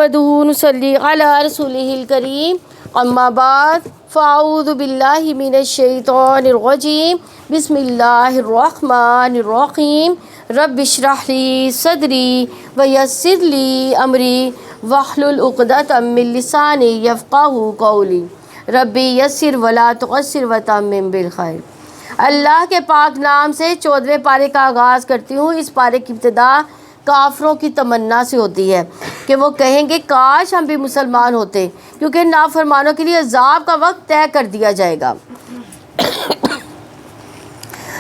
نصلی علی رسولہ الکریم اما بعد فاعوذ باللہ من الشیطان الرجیم بسم اللہ الرحمن الرحیم رب اشرح لی صدری ویسر لی امری واحلل عقدۃ من لسانی یفقہوا قولی ربی یسر ولا تعسر وتمم بالخیر۔ اللہ کے پاک نام سے 14ویں پارے کا آغاز کرتی ہوں۔ اس پارے کی ابتدا کافروں کی تمنا سے ہوتی ہے کہ وہ کہیں گے کاش ہم بھی مسلمان ہوتے، کیونکہ نافرمانوں کے لیے عذاب کا وقت طے کر دیا جائے گا۔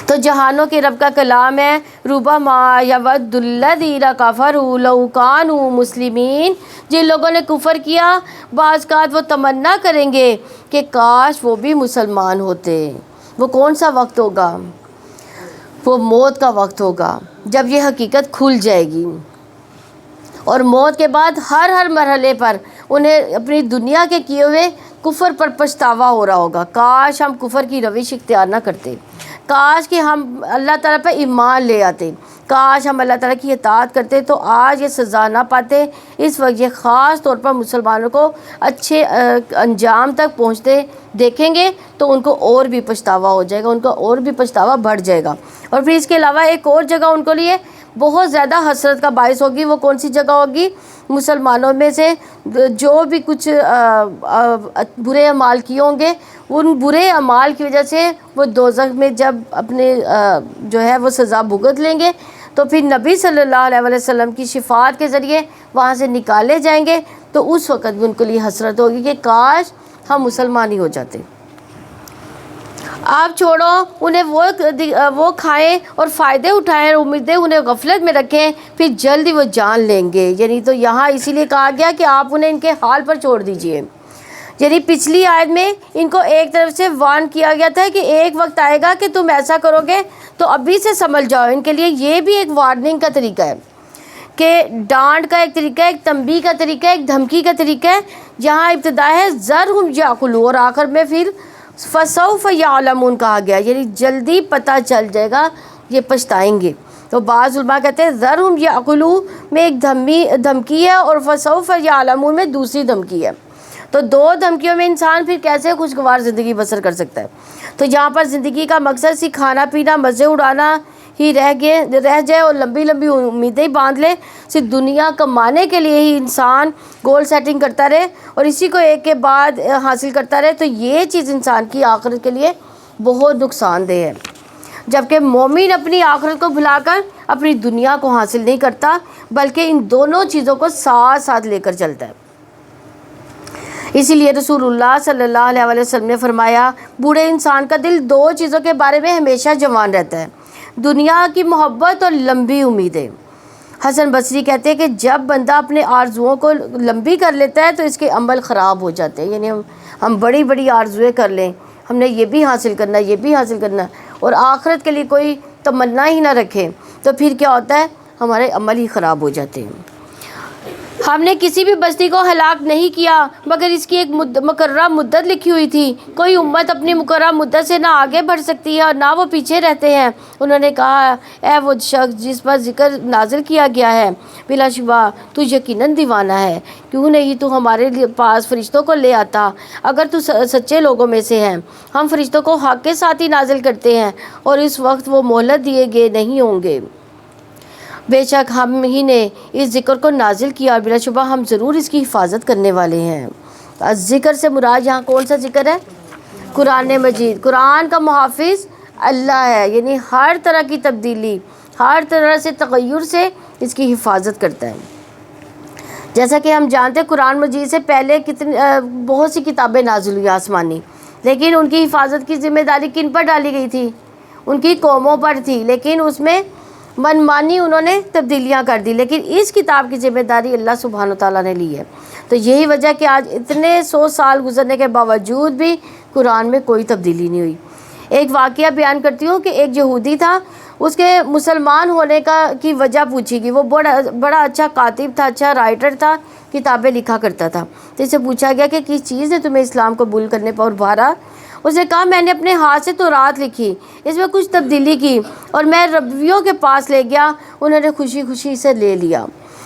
تو جہانوں کے رب کا کلام ہے، ربما یود الذین کفروا لو کانوا مسلمین۔ جن لوگوں نے کفر کیا بعض اوقات وہ تمنا کریں گے کہ کاش وہ بھی مسلمان ہوتے۔ وہ کون سا وقت ہوگا؟ وہ موت کا وقت ہوگا، جب یہ حقیقت کھل جائے گی، اور موت کے بعد ہر مرحلے پر انہیں اپنی دنیا کے کیے ہوئے کفر پر پچھتاوا ہو رہا ہوگا۔ کاش ہم کفر کی روش اختیار نہ کرتے، کاش کہ ہم اللہ تعالیٰ پر ایمان لے آتے، کاش ہم اللہ تعالیٰ کی اطاعت کرتے تو آج یہ سزا نہ پاتے۔ اس وقت یہ خاص طور پر مسلمانوں کو اچھے انجام تک پہنچتے دیکھیں گے تو ان کو اور بھی پچھتاوا ہو جائے گا، ان کا اور بھی پچھتاوا بڑھ جائے گا۔ اور پھر اس کے علاوہ ایک اور جگہ ان کو لیے بہت زیادہ حسرت کا باعث ہوگی۔ وہ کون سی جگہ ہوگی؟ مسلمانوں میں سے جو بھی کچھ برے اعمال کیے ہوں گے، ان برے اعمال کی وجہ سے وہ دوزخ میں جب اپنے جو ہے وہ سزا بھگت لیں گے تو پھر نبی صلی اللہ علیہ وسلم کی شفاعت کے ذریعے وہاں سے نکالے جائیں گے۔ تو اس وقت بھی ان کے لیے حسرت ہوگی کہ کاش ہم مسلمان ہی ہو جاتے۔ آپ چھوڑو انہیں، وہ کھائیں اور فائدے اٹھائیں، امیدیں انہیں غفلت میں رکھیں، پھر جلدی وہ جان لیں گے۔ یعنی تو یہاں اسی لیے کہا گیا کہ آپ انہیں ان کے حال پر چھوڑ دیجئے۔ یعنی پچھلی آیت میں ان کو ایک طرف سے وارن کیا گیا تھا کہ ایک وقت آئے گا کہ تم ایسا کرو گے تو ابھی سے سمجھ جاؤ۔ ان کے لیے یہ بھی ایک وارننگ کا طریقہ ہے کہ ڈانٹ کا ایک طریقہ ہے، ایک تنبیہ کا طریقہ ہے، ایک دھمکی کا طریقہ ہے۔ جہاں ابتدا ہے ذرہم یاکلوا اور آخر میں پھر فسوف یعلمون کہا گیا، یعنی جلدی پتہ چل جائے گا، یہ پچھتائیں گے۔ تو بعض علماء کہتے ہیں ذرہم یاکلوا میں ایک دھمکی ہے اور فسوف یعلمون میں دوسری دھمکی ہے۔ تو دو دھمکیوں میں انسان پھر کیسے خوشگوار زندگی بسر کر سکتا ہے؟ تو یہاں پر زندگی کا مقصد صرف کھانا پینا مزے اڑانا ہی رہ جائے اور لمبی لمبی امیدیں باندھ لے، صرف دنیا کمانے کے لیے ہی انسان گول سیٹنگ کرتا رہے اور اسی کو ایک کے بعد حاصل کرتا رہے، تو یہ چیز انسان کی آخرت کے لیے بہت نقصان دہ ہے۔ جبکہ مومن اپنی آخرت کو بھلا کر اپنی دنیا کو حاصل نہیں کرتا، بلکہ ان دونوں چیزوں کو ساتھ ساتھ لے کر چلتا ہے۔ اسی لیے رسول اللہ صلی اللہ علیہ وسلم نے فرمایا بوڑھے انسان کا دل دو چیزوں کے بارے میں ہمیشہ جوان رہتا ہے، دنیا کی محبت اور لمبی امیدیں۔ حسن بصری کہتے ہیں کہ جب بندہ اپنے آرزوؤں کو لمبی کر لیتا ہے تو اس کے عمل خراب ہو جاتے ہیں۔ یعنی ہم بڑی بڑی آرزویں کر لیں، ہم نے یہ بھی حاصل کرنا، یہ بھی حاصل کرنا، اور آخرت کے لیے کوئی تمنا ہی نہ رکھیں تو پھر کیا ہوتا ہے؟ ہمارے عمل ہی خراب ہو جاتے ہیں۔ ہم نے کسی بھی بستی کو ہلاک نہیں کیا مگر اس کی ایک مقررہ مدت لکھی ہوئی تھی۔ کوئی امت اپنی مقررہ مدت سے نہ آگے بڑھ سکتی ہے اور نہ وہ پیچھے رہتے ہیں۔ انہوں نے کہا اے وہ شخص جس پر ذکر نازل کیا گیا ہے، بلا شبہ تو یقیناً دیوانہ ہے، کیوں نہیں تو ہمارے پاس فرشتوں کو لے آتا اگر تو سچے لوگوں میں سے ہیں۔ ہم فرشتوں کو حق کے ساتھ ہی نازل کرتے ہیں اور اس وقت وہ مہلت دیے گئے نہیں ہوں گے۔ بے شک ہم ہی نے اس ذکر کو نازل کیا اور بلا شبہ ہم ضرور اس کی حفاظت کرنے والے ہیں۔ ذکر سے مراد یہاں کون سا ذکر ہے؟ قرآن مجید۔ قرآن کا محافظ اللہ ہے، یعنی ہر طرح کی تبدیلی، ہر طرح سے تغیر سے اس کی حفاظت کرتا ہے۔ جیسا کہ ہم جانتے ہیں قرآن مجید سے پہلے بہت سی کتابیں نازل ہوئی آسمانی، لیکن ان کی حفاظت کی ذمہ داری کن پر ڈالی گئی تھی؟ ان کی قوموں پر تھی، لیکن اس میں منمانی انہوں نے تبدیلیاں کر دی، لیکن اس کتاب کی ذمہ داری اللہ سبحانہ و تعالیٰ نے لی ہے۔ تو یہی وجہ کہ آج اتنے 100 سال گزرنے کے باوجود بھی قرآن میں کوئی تبدیلی نہیں ہوئی۔ ایک واقعہ بیان کرتی ہوں کہ ایک یہودی تھا، اس کے مسلمان ہونے کی وجہ پوچھی گئی۔ وہ بڑا اچھا کاتب تھا، اچھا رائٹر تھا، کتابیں لکھا کرتا تھا۔ تو اسے پوچھا گیا کہ کس چیز نے تمہیں اسلام قبول کرنے پر ابھارا؟ اس نے کہا میں نے اپنے ہاتھ سے تورات لکھی، اس میں کچھ تبدیلی کی اور میں ربیوں کے پاس لے گیا، انہوں نے خوشی خوشی سے لے لیا۔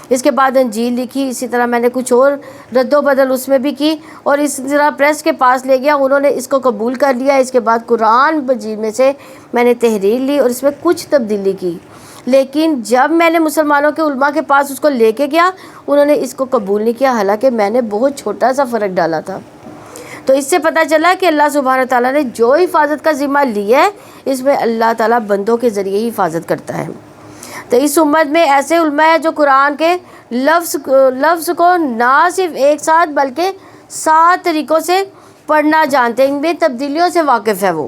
اس کے بعد انجیل لکھی، اسی طرح میں نے کچھ اور رد و بدل اس میں بھی کی، اور اس طرح پریس کے پاس لے گیا، انہوں نے اس کو قبول کر لیا۔ اس کے بعد قرآن مجید میں سے میں نے تحریر لی اور اس میں کچھ تبدیلی کی، لیکن جب میں نے مسلمانوں کے علماء کے پاس اس کو لے کے گیا، انہوں نے اس کو قبول نہیں کیا، حالانکہ میں نے بہت چھوٹا سا فرق ڈالا تھا۔ تو اس سے پتہ چلا کہ اللہ سبحانہ تعالیٰ نے جو حفاظت کا ذمہ لیا ہے، اس میں اللہ تعالیٰ بندوں کے ذریعے ہی حفاظت کرتا ہے۔ تو اس امت میں ایسے علماء ہیں جو قرآن کے لفظ کو نہ صرف ایک ساتھ بلکہ 7 طریقوں سے پڑھنا جانتے ہیں، ان میں تبدیلیوں سے واقف ہے وہ،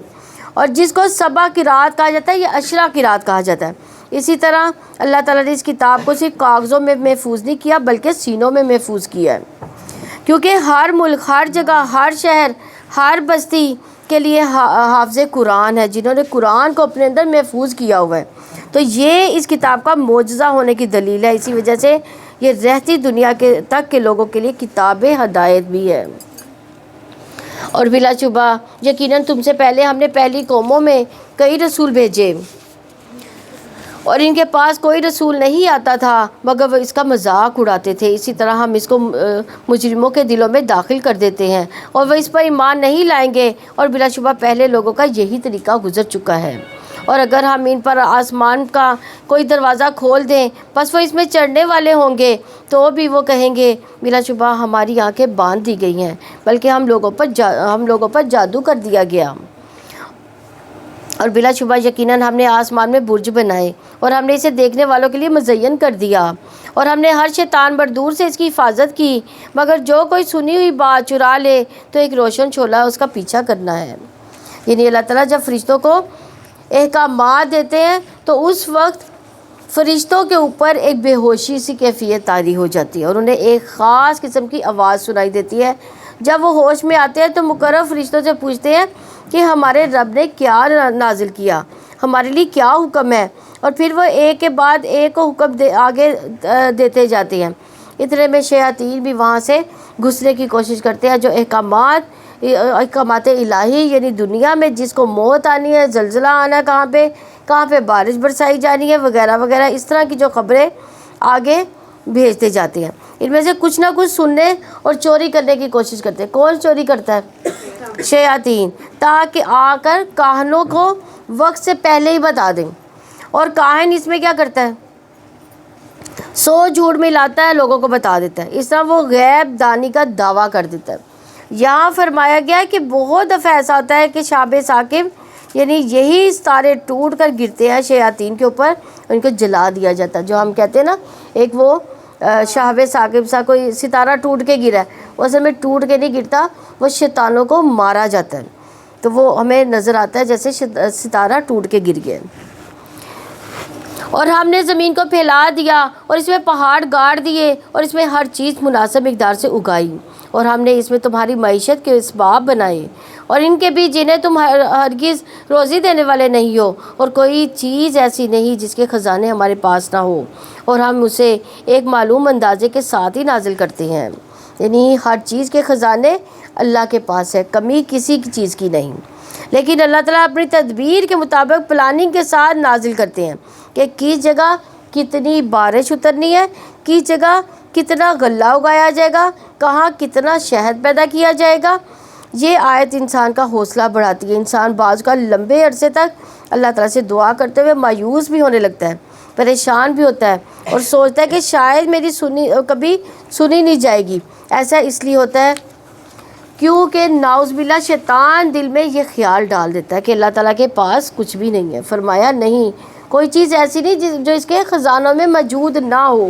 اور جس کو سبع قرات کہا جاتا ہے یا عشرہ قرات کہا جاتا ہے۔ اسی طرح اللہ تعالیٰ نے اس کتاب کو صرف کاغذوں میں محفوظ نہیں کیا بلکہ سینوں میں محفوظ کیا ہے، کیونکہ ہر ملک، ہر جگہ، ہر شہر، ہر بستی کے لیے حافظ قرآن ہے جنہوں نے قرآن کو اپنے اندر محفوظ کیا ہوا ہے۔ تو یہ اس کتاب کا معجزہ ہونے کی دلیل ہے، اسی وجہ سے یہ رہتی دنیا کے تک کے لوگوں کے لیے کتاب ہدایت بھی ہے۔ اور بلا شبہ یقیناً تم سے پہلے ہم نے پہلی قوموں میں کئی رسول بھیجے، اور ان کے پاس کوئی رسول نہیں آتا تھا مگر وہ اس کا مذاق اڑاتے تھے، اسی طرح ہم اس کو مجرموں کے دلوں میں داخل کر دیتے ہیں اور وہ اس پر ایمان نہیں لائیں گے، اور بلا شبہ پہلے لوگوں کا یہی طریقہ گزر چکا ہے۔ اور اگر ہم ان پر آسمان کا کوئی دروازہ کھول دیں بس وہ اس میں چڑھنے والے ہوں گے تو بھی وہ کہیں گے بلا شبہ ہماری آنکھیں باندھ دی گئی ہیں، بلکہ ہم لوگوں پر جادو کر دیا گیا۔ اور بلا شبہ یقیناً ہم نے آسمان میں برج بنائے اور ہم نے اسے دیکھنے والوں کے لیے مزین کر دیا، اور ہم نے ہر شیطان بردور سے اس کی حفاظت کی، مگر جو کوئی سنی ہوئی بات چرا لے تو ایک روشن شعلہ اس کا پیچھا کرنا ہے۔ یعنی اللہ تعالیٰ جب فرشتوں کو احکامات دیتے ہیں تو اس وقت فرشتوں کے اوپر ایک بے ہوشی سی کیفیت طاری ہو جاتی ہے اور انہیں ایک خاص قسم کی آواز سنائی دیتی ہے۔ جب وہ ہوش میں آتے ہیں تو مقرب فرشتوں سے پوچھتے ہیں کہ ہمارے رب نے کیا نازل کیا، ہمارے لیے کیا حکم ہے، اور پھر وہ ایک کے بعد ایک کو حکم آگے دیتے جاتے ہیں۔ اتنے میں شیاطین بھی وہاں سے گھسنے کی کوشش کرتے ہیں جو احکامات الہی، یعنی دنیا میں جس کو موت آنی ہے، زلزلہ آنا ہے، کہاں پہ بارش برسائی جانی ہے وغیرہ وغیرہ، اس طرح کی جو خبریں آگے بھیجتے جاتے ہیں۔ ان میں سے کچھ نہ کچھ سننے اور چوری کرنے کی کوشش کرتے ہیں۔ کون چوری کرتا ہے؟ شیاطین، تاکہ آ کر کاہنوں کو وقت سے پہلے ہی بتا دیں، اور کاہن اس میں کیا کرتا ہے؟ 100 جھوٹ ملاتا ہے، لوگوں کو بتا دیتا ہے، اس طرح وہ غیب دانی کا دعویٰ کر دیتا ہے۔ یہاں فرمایا گیا کہ بہت دفعہ ایسا ہوتا ہے کہ شہاب ثاقب، یعنی یہی ستارے ٹوٹ کر گرتے ہیں شیاطین کے اوپر، ان کو جلا دیا جاتا ہے۔ جو ہم کہتے ہیں نا، ایک وہ شہاب ثاقب سا کوئی ستارہ ٹوٹ کے گرا ہے، وہ اصل میں ٹوٹ کے نہیں گرتا، وہ شیطانوں کو مارا جاتا ہے، تو وہ ہمیں نظر آتا ہے جیسے ستارہ ٹوٹ کے گر گیا۔ اور ہم نے زمین کو پھیلا دیا اور اس میں پہاڑ گاڑ دیے اور اس میں ہر چیز مناسب مقدار سے اگائی، اور ہم نے اس میں تمہاری معیشت کے اسباب بنائے، اور ان کے بھی جنہیں تم ہرگز روزی دینے والے نہیں ہو، اور کوئی چیز ایسی نہیں جس کے خزانے ہمارے پاس نہ ہو، اور ہم اسے ایک معلوم اندازے کے ساتھ ہی نازل کرتے ہیں۔ یعنی ہر چیز کے خزانے اللہ کے پاس ہے، کمی کسی کی چیز کی نہیں، لیکن اللہ تعالیٰ اپنی تدبیر کے مطابق پلاننگ کے ساتھ نازل کرتے ہیں کہ کس جگہ کتنی بارش اترنی ہے، کس جگہ کتنا غلہ اگایا جائے گا، کہاں کتنا شہد پیدا کیا جائے گا۔ یہ آیت انسان کا حوصلہ بڑھاتی ہے۔ انسان بعض کا لمبے عرصے تک اللہ تعالیٰ سے دعا کرتے ہوئے مایوس بھی ہونے لگتا ہے، پریشان بھی ہوتا ہے، اور سوچتا ہے کہ شاید میری کبھی سنی نہیں جائے گی۔ ایسا اس لیے ہوتا ہے کیونکہ نعوذ باللہ شیطان دل میں یہ خیال ڈال دیتا ہے کہ اللہ تعالیٰ کے پاس کچھ بھی نہیں ہے۔ فرمایا نہیں، کوئی چیز ایسی نہیں جو اس کے خزانوں میں موجود نہ ہو۔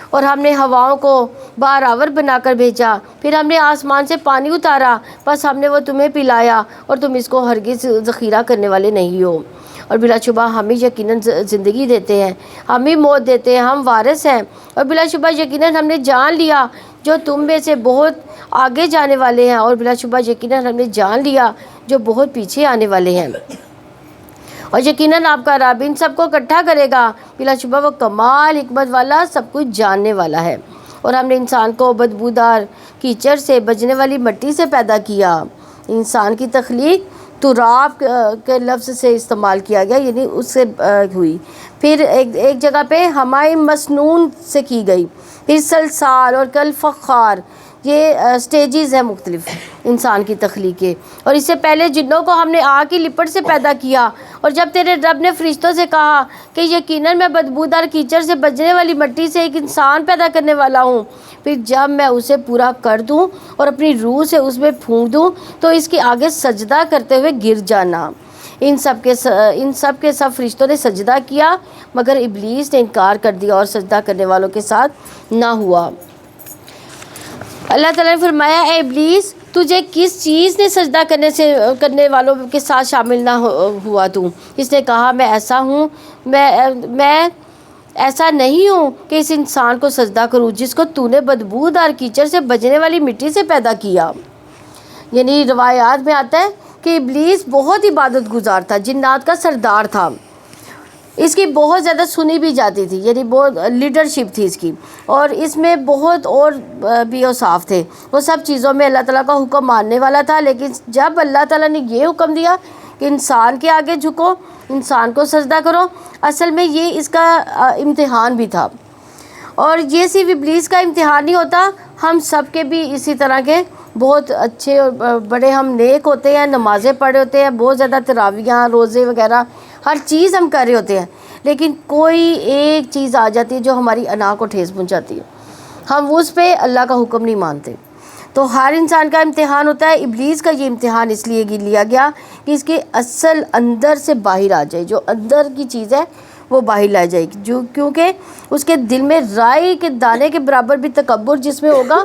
اور ہم نے ہواؤں کو بہراور بنا کر بھیجا، پھر ہم نے آسمان سے پانی اتارا، بس ہم نے وہ تمہیں پلایا، اور تم اس کو ہرگز ذخیرہ کرنے والے نہیں ہو۔ اور بلا شبہ ہم ہی یقیناً زندگی دیتے ہیں، ہم ہی موت دیتے ہیں، ہم وارث ہیں، اور بلا شبہ یقیناً ہم نے جان لیا جو تم میں سے بہت آگے جانے والے ہیں، اور بلا شبہ یقیناً ہم نے جان لیا جو بہت پیچھے آنے والے ہیں، اور یقیناً آپ کا رب ان سب کو اکٹھا کرے گا۔ بلا شبہ وہ کمال حکمت والا، سب کچھ جاننے والا ہے۔ اور ہم نے انسان کو بدبودار کیچڑ سے بجنے والی مٹی سے پیدا کیا۔ انسان کی تخلیق تراب کے لفظ سے استعمال کیا گیا، یعنی اس سے ہوئی۔ پھر ایک جگہ پہ ہمائے مسنون سے کی گئی، پھر سلسال اور کل فخار، یہ سٹیجز ہیں مختلف انسان کی تخلیق کے۔ اور اس سے پہلے جنوں کو ہم نے آگ کی لپٹ سے پیدا کیا، اور جب تیرے رب نے فرشتوں سے کہا کہ یقیناً میں بدبودار کیچڑ سے بجنے والی مٹی سے ایک انسان پیدا کرنے والا ہوں، پھر جب میں اسے پورا کر دوں اور اپنی روح سے اس میں پھونک دوں تو اس کے آگے سجدہ کرتے ہوئے گر جانا۔ ان سب کے سب فرشتوں نے سجدہ کیا، مگر ابلیس نے انکار کر دیا اور سجدہ کرنے والوں کے ساتھ نہ ہوا۔ اللہ تعالیٰ نے فرمایا، اے ابلیس، تجھے کس چیز نے سجدہ کرنے والوں کے ساتھ شامل نہ ہوا تو؟ اس نے کہا، میں ایسا ہوں، میں ایسا نہیں ہوں کہ اس انسان کو سجدہ کروں جس کو تو نے بدبودار کیچڑ سے بجنے والی مٹی سے پیدا کیا۔ یعنی روایات میں آتا ہے کہ ابلیس بہت عبادت گزار تھا، جنات کا سردار تھا، اس کی بہت زیادہ سنی بھی جاتی تھی، یعنی بہت لیڈرشپ تھی اس کی، اور اس میں بہت اور بھی اوصاف تھے۔ وہ سب چیزوں میں اللہ تعالیٰ کا حکم ماننے والا تھا، لیکن جب اللہ تعالیٰ نے یہ حکم دیا کہ انسان کے آگے جھکو، انسان کو سجدہ کرو، اصل میں یہ اس کا امتحان بھی تھا۔ اور یہ صرف ابلیس کا امتحان نہیں ہوتا، ہم سب کے بھی اسی طرح کے بہت اچھے اور بڑے ہم نیک ہوتے ہیں، نمازیں پڑھے ہوتے ہیں، بہت زیادہ تراویحاں، روزے وغیرہ ہر چیز ہم کر رہے ہوتے ہیں، لیکن کوئی ایک چیز آ جاتی ہے جو ہماری انا کو ٹھیس پہنچاتی ہے، ہم اس پہ اللہ کا حکم نہیں مانتے۔ تو ہر انسان کا امتحان ہوتا ہے، ابلیس کا یہ امتحان اس لیے لیا گیا کہ اس کے اصل اندر سے باہر آ جائے، جو اندر کی چیز ہے وہ باہر لائی جائے گی، کیونکہ اس کے دل میں رائی کے دانے کے برابر بھی تکبر جس میں ہوگا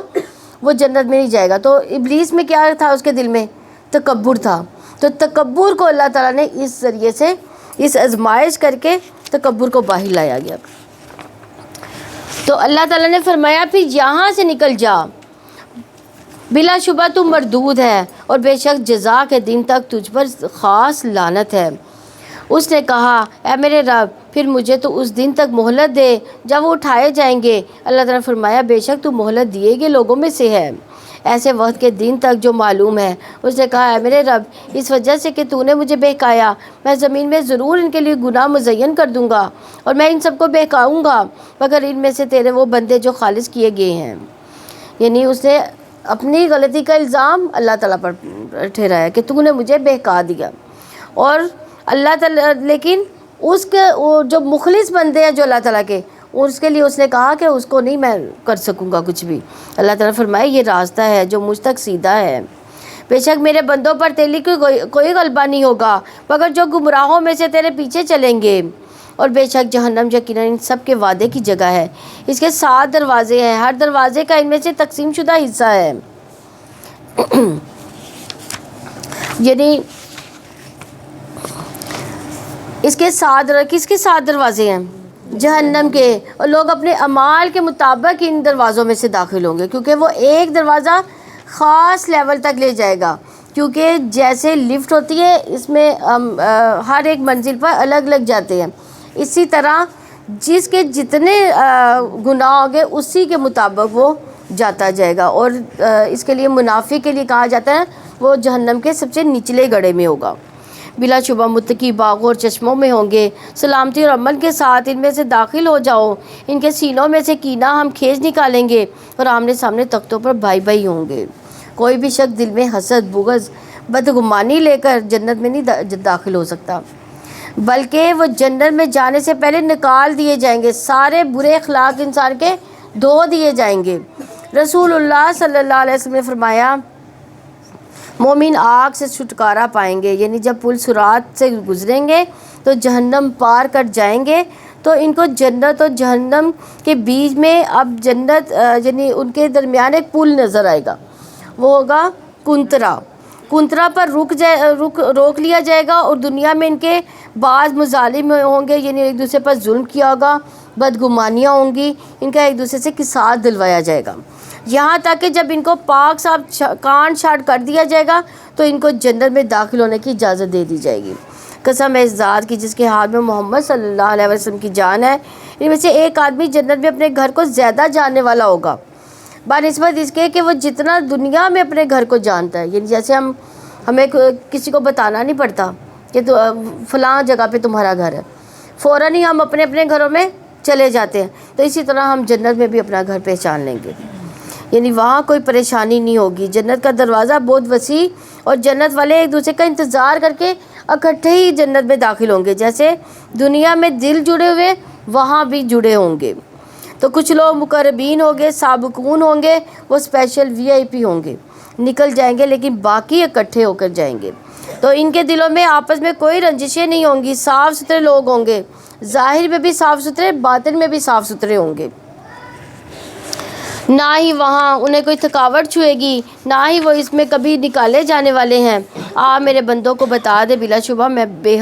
وہ جنت میں نہیں جائے گا۔ تو ابلیس میں کیا تھا؟ اس کے دل میں تکبر تھا، تو تکبر کو اللہ تعالیٰ نے اس ذریعے سے، اس آزمائش کر کے تکبر کو باہر لایا گیا۔ تو اللہ تعالیٰ نے فرمایا، پھر یہاں سے نکل جا، بلا شبہ تو مردود ہے، اور بے شک جزا کے دن تک تجھ پر خاص لعنت ہے۔ اس نے کہا، اے میرے رب، پھر مجھے تو اس دن تک مہلت دے جب وہ اٹھائے جائیں گے۔ اللہ تعالیٰ نے فرمایا، بے شک تو مہلت دیے گئے لوگوں میں سے ہے، ایسے وقت کے دن تک جو معلوم ہے۔ اس نے کہا، اے میرے رب، اس وجہ سے کہ تو نے مجھے بہکایا، میں زمین میں ضرور ان کے لیے گناہ مزین کر دوں گا، اور میں ان سب کو بہکاؤں گا، مگر ان میں سے تیرے وہ بندے جو خالص کیے گئے ہیں۔ یعنی اس نے اپنی غلطی کا الزام اللہ تعالیٰ پر ٹھہرایا کہ تو نے مجھے بہکا دیا، اور اللہ تعالیٰ، لیکن اس کے جو مخلص بندے ہیں جو اللہ تعالیٰ کے، اس کے لیے اس نے کہا کہ اس کو نہیں میں کر سکوں گا کچھ بھی۔ اللہ تعالیٰ فرمائے، یہ راستہ ہے جو مجھ تک سیدھا ہے، بے شک میرے بندوں پر تیری کوئی غلبہ نہیں ہوگا مگر جو گمراہوں میں سے تیرے پیچھے چلیں گے، اور بے شک جہنم یقیناً ان سب کے وعدے کی جگہ ہے، اس کے 7 دروازے ہیں، ہر دروازے کا ان میں سے تقسیم شدہ حصہ ہے۔ یعنی اس کے کس کے 7 دروازے ہیں؟ جہنم کے، اور لوگ اپنے اعمال کے مطابق ان دروازوں میں سے داخل ہوں گے، کیونکہ وہ ایک دروازہ خاص لیول تک لے جائے گا، کیونکہ جیسے لفٹ ہوتی ہے اس میں ہر ایک منزل پر الگ الگ جاتے ہیں، اسی طرح جس کے جتنے گناہ ہوں گے اسی کے مطابق وہ جاتا جائے گا۔ اور اس کے لیے منافق کے لیے کہا جاتا ہے وہ جہنم کے سب سے نچلے گڑھے میں ہوگا۔ بلا شبہ متقی باغوں اور چشموں میں ہوں گے، سلامتی اور امن کے ساتھ ان میں سے داخل ہو جاؤ، ان کے سینوں میں سے کینہ ہم کھینچ نکالیں گے، اور آمنے سامنے تختوں پر بھائی بھائی ہوں گے۔ کوئی بھی شخص دل میں حسد، بغض، بدگمانی لے کر جنت میں نہیں داخل ہو سکتا، بلکہ وہ جنت میں جانے سے پہلے نکال دیے جائیں گے، سارے برے اخلاق انسان کے دھو دیے جائیں گے۔ رسول اللہ صلی اللہ علیہ وسلم نے فرمایا، مومن آگ سے چھٹکارا پائیں گے، یعنی جب پل صراط سے گزریں گے تو جہنم پار کر جائیں گے تو ان کو جنت اور جہنم کے بیچ میں اب جنت یعنی ان کے درمیان ایک پل نظر آئے گا، وہ ہوگا کنترا پر روک لیا جائے گا، اور دنیا میں ان کے بعض مظالم ہوں گے، یعنی ایک دوسرے پر ظلم کیا ہوگا، بدگمانیاں ہوں گی، ان کا ایک دوسرے سے قصاص دلوایا جائے گا، یہاں تک کہ جب ان کو پاک صاف کانٹ شاٹ کر دیا جائے گا تو ان کو جنت میں داخل ہونے کی اجازت دے دی جائے گی۔ قسم ہے اس ذات کی جس کے ہاتھ میں محمد صلی اللہ علیہ وسلم کی جان ہے، ان میں سے ایک آدمی جنت میں اپنے گھر کو زیادہ جاننے والا ہوگا بنسبت اس کے کہ وہ جتنا دنیا میں اپنے گھر کو جانتا ہے، یعنی جیسے ہمیں کسی کو بتانا نہیں پڑتا کہ تو فلاں جگہ پہ تمہارا گھر ہے، فوراً ہی ہم اپنے اپنے گھروں میں چلے جاتے ہیں. تو اسی طرح ہم جنت میں بھی اپنا گھر پہچان لیں گے، یعنی وہاں کوئی پریشانی نہیں ہوگی. جنت کا دروازہ بہت وسیع، اور جنت والے ایک دوسرے کا انتظار کر کے اکٹھے ہی جنت میں داخل ہوں گے. جیسے دنیا میں دل جڑے ہوئے وہاں بھی جڑے ہوں گے. تو کچھ لوگ مقربین ہوں گے، سابقون ہوں گے، وہ اسپیشل VIP ہوں گے، نکل جائیں گے، لیکن باقی اکٹھے ہو کر جائیں گے. تو ان کے دلوں میں آپس میں کوئی رنجشیں نہیں ہوں گی، صاف ستھرے لوگ ہوں گے، ظاہر میں بھی صاف ستھرے، باطن میں بھی صاف ستھرے ہوں گے. نہ ہی وہاں انہیں کوئی تھکاوٹ چھوئے گی، نہ ہی وہ اس میں کبھی نکالے جانے والے ہیں. آپ میرے بندوں کو بتا دے، بلا شبہ میں بے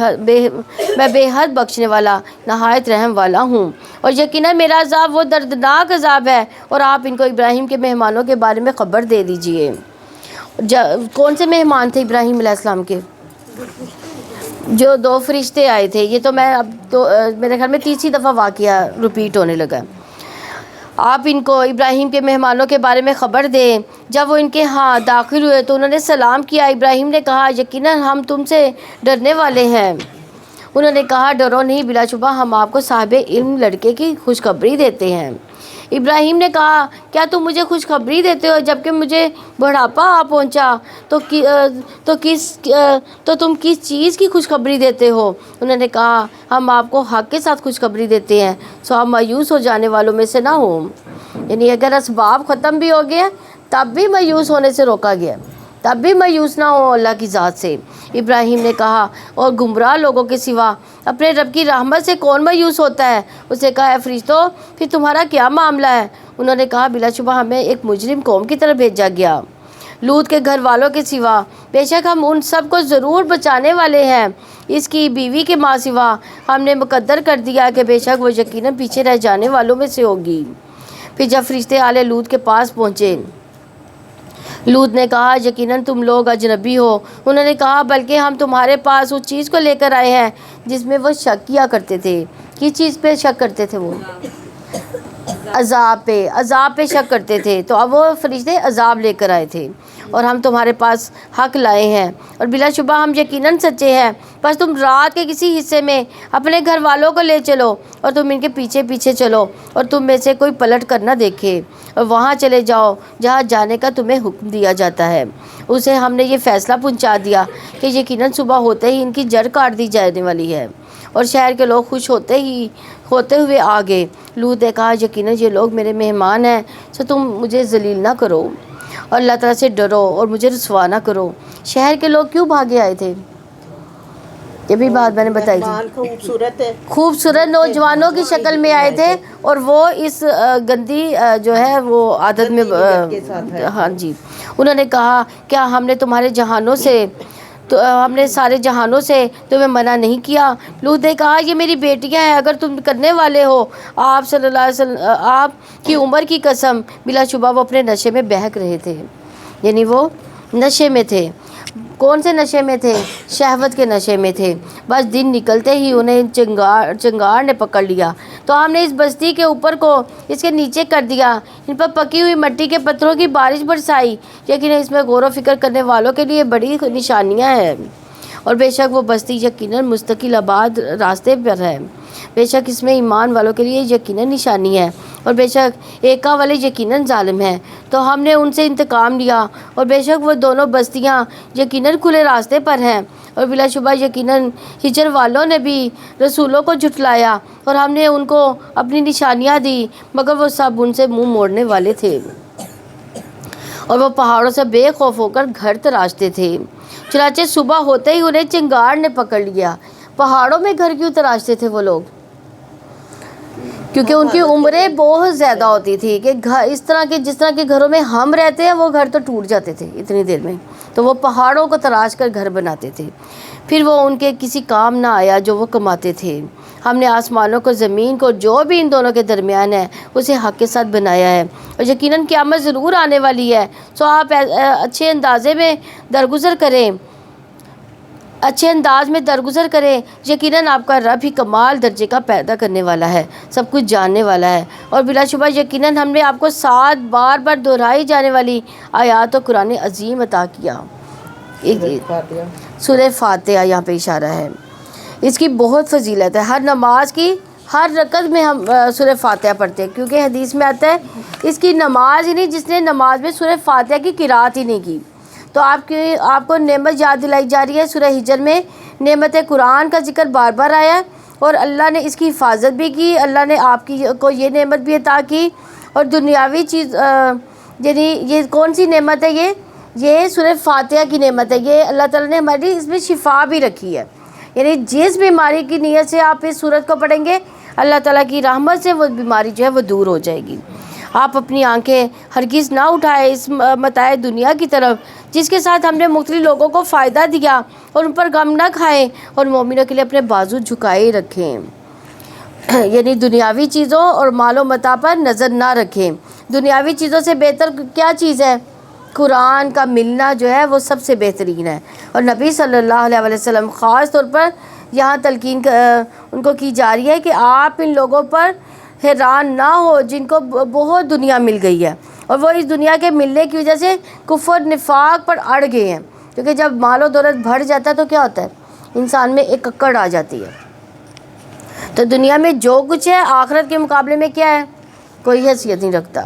حد بخشنے والا، نہایت رحم والا ہوں. اور یقیناً میرا عذاب وہ دردناک عذاب ہے. اور آپ ان کو ابراہیم کے مہمانوں کے بارے میں خبر دے دیجئے. کون سے مہمان تھے ابراہیم علیہ السلام کے؟ جو 2 فرشتے آئے تھے. یہ تو میں اب تو میرے خیال میں تیسری دفعہ واقعہ رپیٹ ہونے لگا. آپ ان کو ابراہیم کے مہمانوں کے بارے میں خبر دیں. جب وہ ان کے ہاں داخل ہوئے تو انہوں نے سلام کیا. ابراہیم نے کہا یقیناً ہم تم سے ڈرنے والے ہیں. انہوں نے کہا ڈرو نہیں، بلا شبہ ہم آپ کو صاحب علم لڑکے کی خوشخبری دیتے ہیں. ابراہیم نے کہا کیا تم مجھے خوشخبری دیتے ہو جبکہ مجھے بڑھاپا آ پہنچا؟ تو تم کس چیز کی خوشخبری دیتے ہو؟ انہوں نے کہا ہم آپ کو حق کے ساتھ خوشخبری دیتے ہیں، سو آپ مایوس ہو جانے والوں میں سے نہ ہو. یعنی اگر اسباب ختم بھی ہو گئے تب بھی مایوس ہونے سے روکا گیا، تب بھی مایوس نہ ہو اللہ کی ذات سے. ابراہیم نے کہا اور گمراہ لوگوں کے سوا اپنے رب کی رحمت سے کون مایوس ہوتا ہے؟ اسے کہا اے فرشتوں پھر تمہارا کیا معاملہ ہے؟ انہوں نے کہا بلا شبہ ہمیں ایک مجرم قوم کی طرف بھیجا گیا، لوط کے گھر والوں کے سوا. بے شک ہم ان سب کو ضرور بچانے والے ہیں، اس کی بیوی کے ماں سوا. ہم نے مقدر کر دیا کہ بے شک وہ یقیناً پیچھے رہ جانے والوں میں سے ہوگی. پھر جب فرشتے آل لوط کے پاس پہنچے، لوط نے کہا یقیناً تم لوگ اجنبی ہو. انہوں نے کہا بلکہ ہم تمہارے پاس اس چیز کو لے کر آئے ہیں جس میں وہ شک کیا کرتے تھے. کس چیز پہ شک کرتے تھے؟ وہ عذاب پہ شک کرتے تھے. تو اب وہ فرشتے عذاب لے کر آئے تھے اور ہم تمہارے پاس حق لائے ہیں، اور بلا شبہ ہم یقیناً سچے ہیں. بس تم رات کے کسی حصے میں اپنے گھر والوں کو لے چلو اور تم ان کے پیچھے پیچھے چلو، اور تم میں سے کوئی پلٹ کر نہ دیکھے، اور وہاں چلے جاؤ جہاں جانے کا تمہیں حکم دیا جاتا ہے. اسے ہم نے یہ فیصلہ پہنچا دیا کہ یقیناً صبح ہوتے ہی ان کی جڑ کاٹ دی جانے والی ہے. اور شہر کے لوگ خوش ہوتے ہوئے آ گئے. لوط نے کہا یقیناً یہ لوگ میرے مہمان ہیں، سو تم مجھے ذلیل نہ کرو اور اللہ تعالیٰ سے ڈرو اور مجھے رسوا نہ کرو. شہر کے لوگ کیوں بھاگے آئے تھے؟ یہ بھی بات میں نے بتائی تھی. خوبصورت نوجوانوں کی شکل میں آئے تھے، اور وہ اس گندی جو ہے وہ عادت میں ہاں جی. انہوں نے کہا کیا ہم نے تمہارے جہانوں سے تو ہم نے سارے جہانوں سے تمہیں منع نہیں کیا؟ لوط نے کہا یہ میری بیٹیاں ہیں، اگر تم کرنے والے ہو. آپ صلی اللہ علیہ وسلم آپ کی عمر کی قسم، بلا شبہ وہ اپنے نشے میں بہک رہے تھے. یعنی وہ نشے میں تھے. کون سے نشے میں تھے؟ شہوت کے نشے میں تھے. بس دن نکلتے ہی انہیں چنگار نے پکڑ لیا، تو ہم نے اس بستی کے اوپر کو اس کے نیچے کر دیا، ان پر پکی ہوئی مٹی کے پتھروں کی بارش برسائی. لیکن اس میں غور و فکر کرنے والوں کے لیے بڑی نشانیاں ہیں. اور بے شک وہ بستی یقیناً مستقل آباد راستے پر ہے. بے شک اس میں ایمان والوں کے لیے یقیناً نشانی ہے، اور بے شک ایکا والے یقیناً ظالم ہیں. تو ہم نے ان سے انتقام لیا، اور بے شک وہ دونوں بستیاں یقیناً کھلے راستے پر ہیں. اور بلا شبہ یقیناً ہجر والوں نے بھی رسولوں کو جھٹلایا، اور ہم نے ان کو اپنی نشانیاں دی، مگر وہ سب ان سے منہ موڑنے والے تھے، اور وہ پہاڑوں سے بے خوف ہو کر گھر تراشتے تھے. چنانچہ صبح ہوتے ہی انہیں چنگار نے پکڑ لیا. پہاڑوں میں گھر کیوں تراشتے تھے وہ لوگ؟ کیونکہ ان کی عمریں بہت زیادہ ہوتی تھی کہ اس طرح کے جس طرح کے گھروں میں ہم رہتے ہیں وہ گھر تو ٹوٹ جاتے تھے اتنی دیر میں. تو وہ پہاڑوں کو تراش کر گھر بناتے تھے. پھر وہ ان کے کسی کام نہ آیا جو وہ کماتے تھے. ہم نے آسمانوں کو، زمین کو، جو بھی ان دونوں کے درمیان ہے اسے حق کے ساتھ بنایا ہے. اور یقیناً قیامت ضرور آنے والی ہے، سو آپ اچھے انداز میں درگزر کریں. یقیناً آپ کا رب ہی کمال درجے کا پیدا کرنے والا ہے، سب کچھ جاننے والا ہے. اور بلا شبہ یقیناً ہم نے آپ کو 7 بار دہرائی جانے والی آیات و قرآن عظیم عطا کیا. سورہ فاتحہ یہاں پہ اشارہ ہے. اس کی بہت فضیلت ہے. ہر نماز کی ہر رکعت میں ہم سورہ فاتحہ پڑھتے ہیں، کیونکہ حدیث میں آتا ہے اس کی نماز ہی نہیں جس نے نماز میں سورہ فاتحہ کی قرات ہی نہیں کی. تو آپ کو نعمت یاد دلائی جا رہی ہے. سورہ ہجر میں نعمت قرآن کا ذکر بار بار آیا ہے، اور اللہ نے اس کی حفاظت بھی کی. اللہ نے آپ کو یہ نعمت بھی عطا کی. اور دنیاوی چیز یعنی یہ کون سی نعمت ہے؟ یہ سورہ فاتحہ کی نعمت ہے. یہ اللہ تعالیٰ نے ہماری اس میں شفا بھی رکھی ہے. یعنی جس بیماری کی نیت سے آپ اس سورت کو پڑھیں گے، اللہ تعالیٰ کی رحمت سے وہ بیماری جو ہے وہ دور ہو جائے گی. آپ اپنی آنکھیں ہرگز نہ اٹھائیں اس متاع دنیا کی طرف جس کے ساتھ ہم نے مختلف لوگوں کو فائدہ دیا، اور ان پر غم نہ کھائیں، اور مومنوں کے لیے اپنے بازو جھکائے رکھیں. یعنی دنیاوی چیزوں اور مال و متاع پر نظر نہ رکھیں. دنیاوی چیزوں سے بہتر کیا چیز ہے؟ قرآن کا ملنا جو ہے وہ سب سے بہترین ہے. اور نبی صلی اللہ علیہ وسلم خاص طور پر یہاں تلقین ان کو کی جا رہی ہے کہ آپ ان لوگوں پر حیران نہ ہو جن کو بہت دنیا مل گئی ہے، اور وہ اس دنیا کے ملنے کی وجہ سے کفر نفاق پر اڑ گئے ہیں. کیونکہ جب مال و دولت بڑھ جاتا ہے تو کیا ہوتا ہے؟ انسان میں ایک اکڑ آ جاتی ہے. تو دنیا میں جو کچھ ہے آخرت کے مقابلے میں کیا ہے؟ کوئی حیثیت نہیں رکھتا.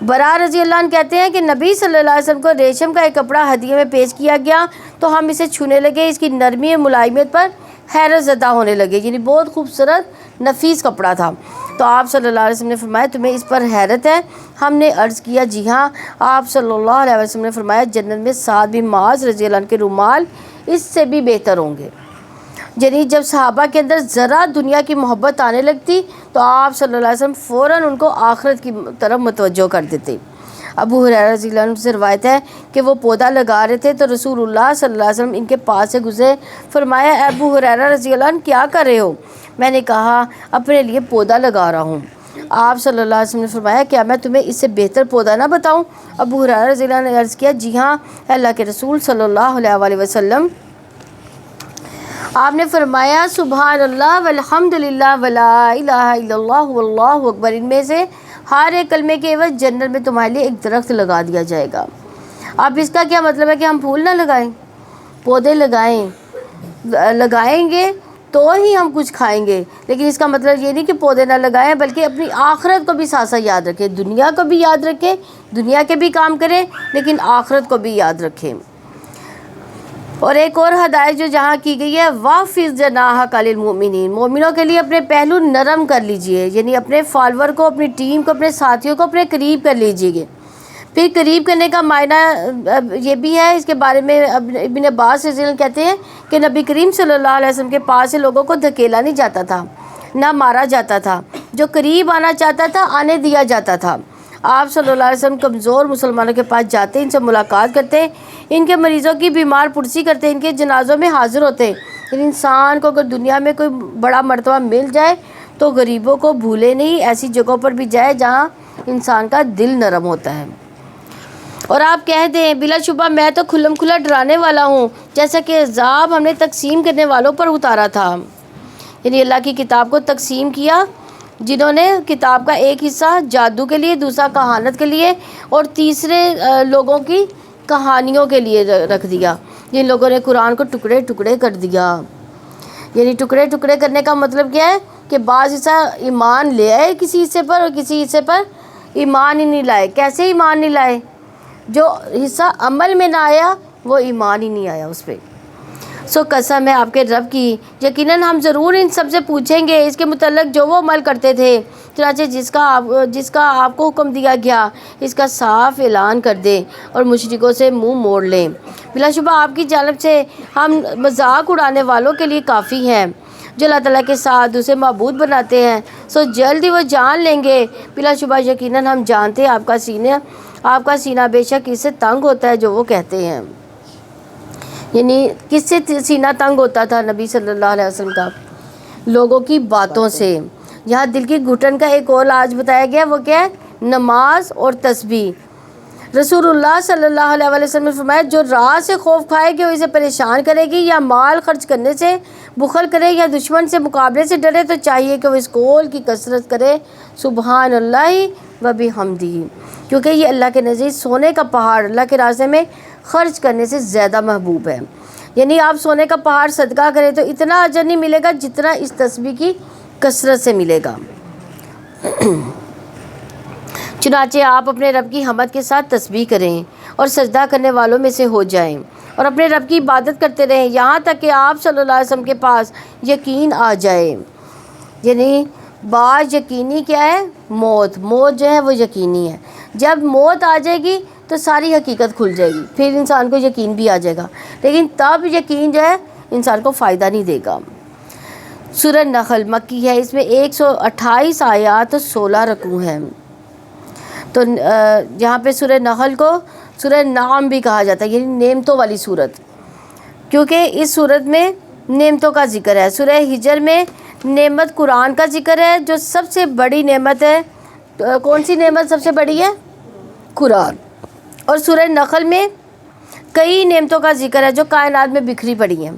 برا رضی اللہ عنہ کہتے ہیں کہ نبی صلی اللہ علیہ وسلم کو ریشم کا ایک کپڑا ہدیے میں پیش کیا گیا تو ہم اسے چھونے لگے. اس کی نرمی اور ملائمت پر حیرت زدہ ہونے لگے. یعنی بہت خوبصورت نفیس کپڑا تھا. تو آپ صلی اللہ علیہ وسلم نے فرمایا تمہیں اس پر حیرت ہے؟ ہم نے عرض کیا جی ہاں. آپ صلی اللہ علیہ وسلم نے فرمایا جنت میں سعد بن معاذ رضی اللہ عنہ کے رومال اس سے بھی بہتر ہوں گے. یعنی جب صحابہ کے اندر ذرا دنیا کی محبت آنے لگتی تو آپ صلی اللہ علیہ وسلم فوراً ان کو آخرت کی طرف متوجہ کر دیتے. ابو ہریرہ رضی اللہ عنہ سے روایت ہے کہ وہ پودا لگا رہے تھے تو رسول اللہ صلی اللہ علیہ وسلم ان کے پاس سے گزرے. فرمایا ابو ہریرہ رضی اللہ عنہ کیا کر رہے ہو؟ میں نے کہا اپنے لیے پودا لگا رہا ہوں. آپ صلی اللہ علیہ وسلم نے فرمایا کیا میں تمہیں اس سے بہتر پودا نہ بتاؤں؟ ابو ہریرہ رضی اللہ عنہ نے عرض کیا جی ہاں اللہ کے رسول صلی اللہ علیہ وسلم. آپ نے فرمایا سبحان اللہ والحمد للہ ولا الہ الا اللہ واللہ اکبر. ان میں سے ہر ایک کلمے کے عوض جنت میں تمہارے لیے ایک درخت لگا دیا جائے گا. اب اس کا کیا مطلب ہے کہ ہم پھول نہ لگائیں، پودے لگائیں گے تو ہی ہم کچھ کھائیں گے. لیکن اس کا مطلب یہ نہیں کہ پودے نہ لگائیں بلکہ اپنی آخرت کو بھی ساتھ ساتھ یاد رکھیں. دنیا کو بھی یاد رکھیں، دنیا کے بھی کام کریں، لیکن آخرت کو بھی یاد رکھیں. اور ایک اور ہدایت جو جہاں کی گئی ہے وَخْفِضْ جَنَاحَكَ لِلْمُؤْمِنِينَ، مومنوں کے لیے اپنے پہلو نرم کر لیجئے. یعنی اپنے فالور کو، اپنی ٹیم کو، اپنے ساتھیوں کو اپنے قریب کر لیجئے گے. پھر قریب کرنے کا معنی یہ بھی ہے، اس کے بارے میں ابن عباس رضی اللہ عنہ کہتے ہیں کہ نبی کریم صلی اللہ علیہ وسلم کے پاس سے لوگوں کو دھکیلا نہیں جاتا تھا، نہ مارا جاتا تھا. جو قریب آنا چاہتا تھا آنے دیا جاتا تھا. آپ صلی اللہ علیہ وسلم کمزور مسلمانوں کے پاس جاتے، ان سے ملاقات کرتے، ان کے مریضوں کی بیمار پرسی کرتے، ان کے جنازوں میں حاضر ہوتے. انسان کو اگر دنیا میں کوئی بڑا مرتبہ مل جائے تو غریبوں کو بھولے نہیں، ایسی جگہوں پر بھی جائے جہاں انسان کا دل نرم ہوتا ہے. اور آپ کہہ دیں بلا شبہ میں تو کھلم کھلا ڈرانے والا ہوں، جیسا کہ عذاب ہم نے تقسیم کرنے والوں پر اتارا تھا. یعنی اللہ کی کتاب کو تقسیم کیا، جنہوں نے کتاب کا ایک حصہ جادو کے لیے، دوسرا کہانت کے لیے، اور تیسرے لوگوں کی کہانیوں کے لیے رکھ دیا. جن لوگوں نے قرآن کو ٹکڑے ٹکڑے کر دیا. یعنی ٹکڑے ٹکڑے کرنے کا مطلب کیا ہے کہ بعض حصہ ایمان لے آئے کسی حصے پر اور کسی حصے پر ایمان ہی نہیں لائے. کیسے ایمان نہیں لائے؟ جو حصہ عمل میں نہ آیا وہ ایمان ہی نہیں آیا اس پہ. سو قسم ہے آپ کے رب کی، یقیناً ہم ضرور ان سب سے پوچھیں گے اس کے متعلق جو وہ عمل کرتے تھے. چنانچہ جس کا آپ کو حکم دیا گیا اس کا صاف اعلان کر دیں اور مشرکوں سے منہ موڑ لیں. بلا شبہ آپ کی جانب سے ہم مذاق اڑانے والوں کے لیے کافی ہیں جو اللہ تعالیٰ کے ساتھ اسے معبود بناتے ہیں. سو جلد ہی وہ جان لیں گے. بلا شبہ یقیناً ہم جانتے ہیں آپ کا سینہ بے شک اس سے تنگ ہوتا ہے جو وہ کہتے ہیں. یعنی کس سے سینہ تنگ ہوتا تھا نبی صلی اللہ علیہ وسلم کا؟ لوگوں کی باتوں سے. یہاں دل کی گھٹن کا ایک اور علاج بتایا گیا، وہ کیا ہے؟ نماز اور تسبیح. رسول اللہ صلی اللہ علیہ وسلم نے فرمایا جو راہ سے خوف کھائے کہ وہ اسے پریشان کرے گی، یا مال خرچ کرنے سے بخل کرے، یا دشمن سے مقابلے سے ڈرے، تو چاہیے کہ وہ اس قول کی کثرت کرے سبحان اللہ و بحمدہ، کیونکہ یہ اللہ کے نزدیک سونے کا پہاڑ اللہ کے راستے میں خرچ کرنے سے زیادہ محبوب ہے. یعنی آپ سونے کا پہاڑ صدقہ کریں تو اتنا اجر نہیں ملے گا جتنا اس تسبیح کی کثرت سے ملے گا۔ چنانچہ آپ اپنے رب کی حمد کے ساتھ تسبیح کریں اور سجدہ کرنے والوں میں سے ہو جائیں اور اپنے رب کی عبادت کرتے رہیں یہاں تک کہ آپ صلی اللہ علیہ وسلم کے پاس یقین آ جائے۔ یعنی بعض یقینی کیا ہے؟ موت جو ہے وہ یقینی ہے۔ جب موت آ جائے گی تو ساری حقیقت کھل جائے گی، پھر انسان کو یقین بھی آ جائے گا، لیکن تب یقین جو ہے انسان کو فائدہ نہیں دے گا۔ سورہ نحل مکی ہے، اس میں 128 آیات اور 16 رکوع ہیں۔ تو یہاں پہ سورہ نحل کو سورہ نعم بھی کہا جاتا ہے، یعنی نعمتوں والی صورت، کیونکہ اس صورت میں نعمتوں کا ذکر ہے۔ سورہ ہجر میں نعمت قرآن کا ذکر ہے، جو سب سے بڑی نعمت ہے۔ کون سی نعمت سب سے بڑی ہے؟ قرآن۔ اور سورہ نحل میں کئی نعمتوں کا ذکر ہے جو کائنات میں بکھری پڑی ہیں،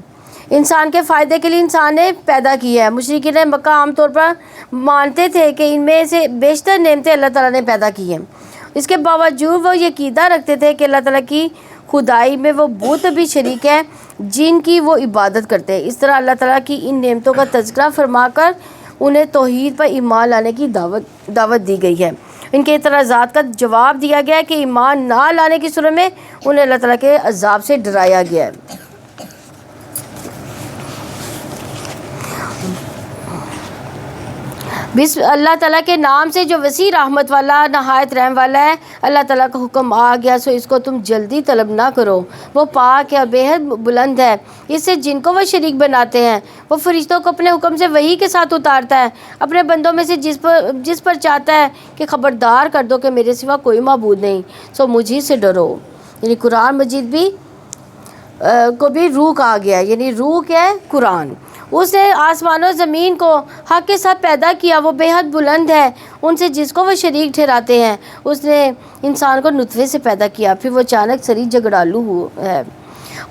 انسان کے فائدے کے لیے انسان نے پیدا کی ہے۔ مشرکین مکہ عام طور پر مانتے تھے کہ ان میں سے بیشتر نعمتیں اللہ تعالیٰ نے پیدا کی ہیں، اس کے باوجود وہ یہ عقیدہ رکھتے تھے کہ اللہ تعالیٰ کی خدائی میں وہ بت بھی شریک ہے جن کی وہ عبادت کرتے ہیں۔ اس طرح اللہ تعالیٰ کی ان نعمتوں کا تذکرہ فرما کر انہیں توحید پر ایمان لانے کی دعوت دی گئی ہے۔ ان کے اعتراضات کا جواب دیا گیا ہے کہ ایمان نہ لانے کی صورت میں انہیں اللہ تعالیٰ کے عذاب سے ڈرایا گیا ہے۔ اللہ تعالیٰ کے نام سے جو وسیع رحمت والا نہایت رحم والا ہے، اللہ تعالیٰ کا حکم آ گیا سو اس کو تم جلدی طلب نہ کرو، وہ پاک ہے، بے حد بلند ہے، اس سے جن کو وہ شریک بناتے ہیں۔ وہ فرشتوں کو اپنے حکم سے وحی کے ساتھ اتارتا ہے، اپنے بندوں میں سے جس پر چاہتا ہے کہ خبردار کر دو کہ میرے سوا کوئی معبود نہیں، سو مجھے سے ڈرو۔ یعنی قرآن مجید بھی کو بھی روح کہا گیا، یعنی روح کیا ہے؟ قرآن۔ اس نے آسمان و زمین کو حق کے ساتھ پیدا کیا، وہ بے حد بلند ہے ان سے جس کو وہ شریک ٹھہراتے ہیں۔ اس نے انسان کو نطفے سے پیدا کیا، پھر وہ اچانک سری جھگڑالو ہے۔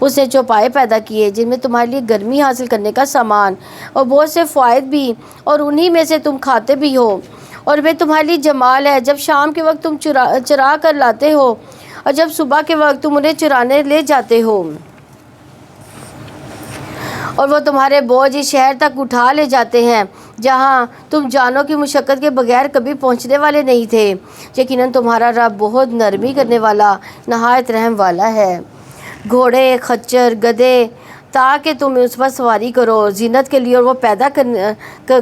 اس نے چوپائے پیدا کیے جن میں تمہارے لیے گرمی حاصل کرنے کا سامان اور بہت سے فوائد بھی، اور انہی میں سے تم کھاتے بھی ہو، اور وہ تمہارے لیے جمال ہے جب شام کے وقت تم چرا کر لاتے ہو اور جب صبح کے وقت تم انہیں چرانے لے جاتے ہو، اور وہ تمہارے بوجھ اس شہر تک اٹھا لے جاتے ہیں جہاں تم جانوں کی مشقت کے بغیر کبھی پہنچنے والے نہیں تھے۔ یقیناً تمہارا رب بہت نرمی کرنے والا نہایت رحم والا ہے۔ گھوڑے، خچر، گدھے تاکہ تم اس پر سواری کرو زینت کے لیے، اور وہ پیدا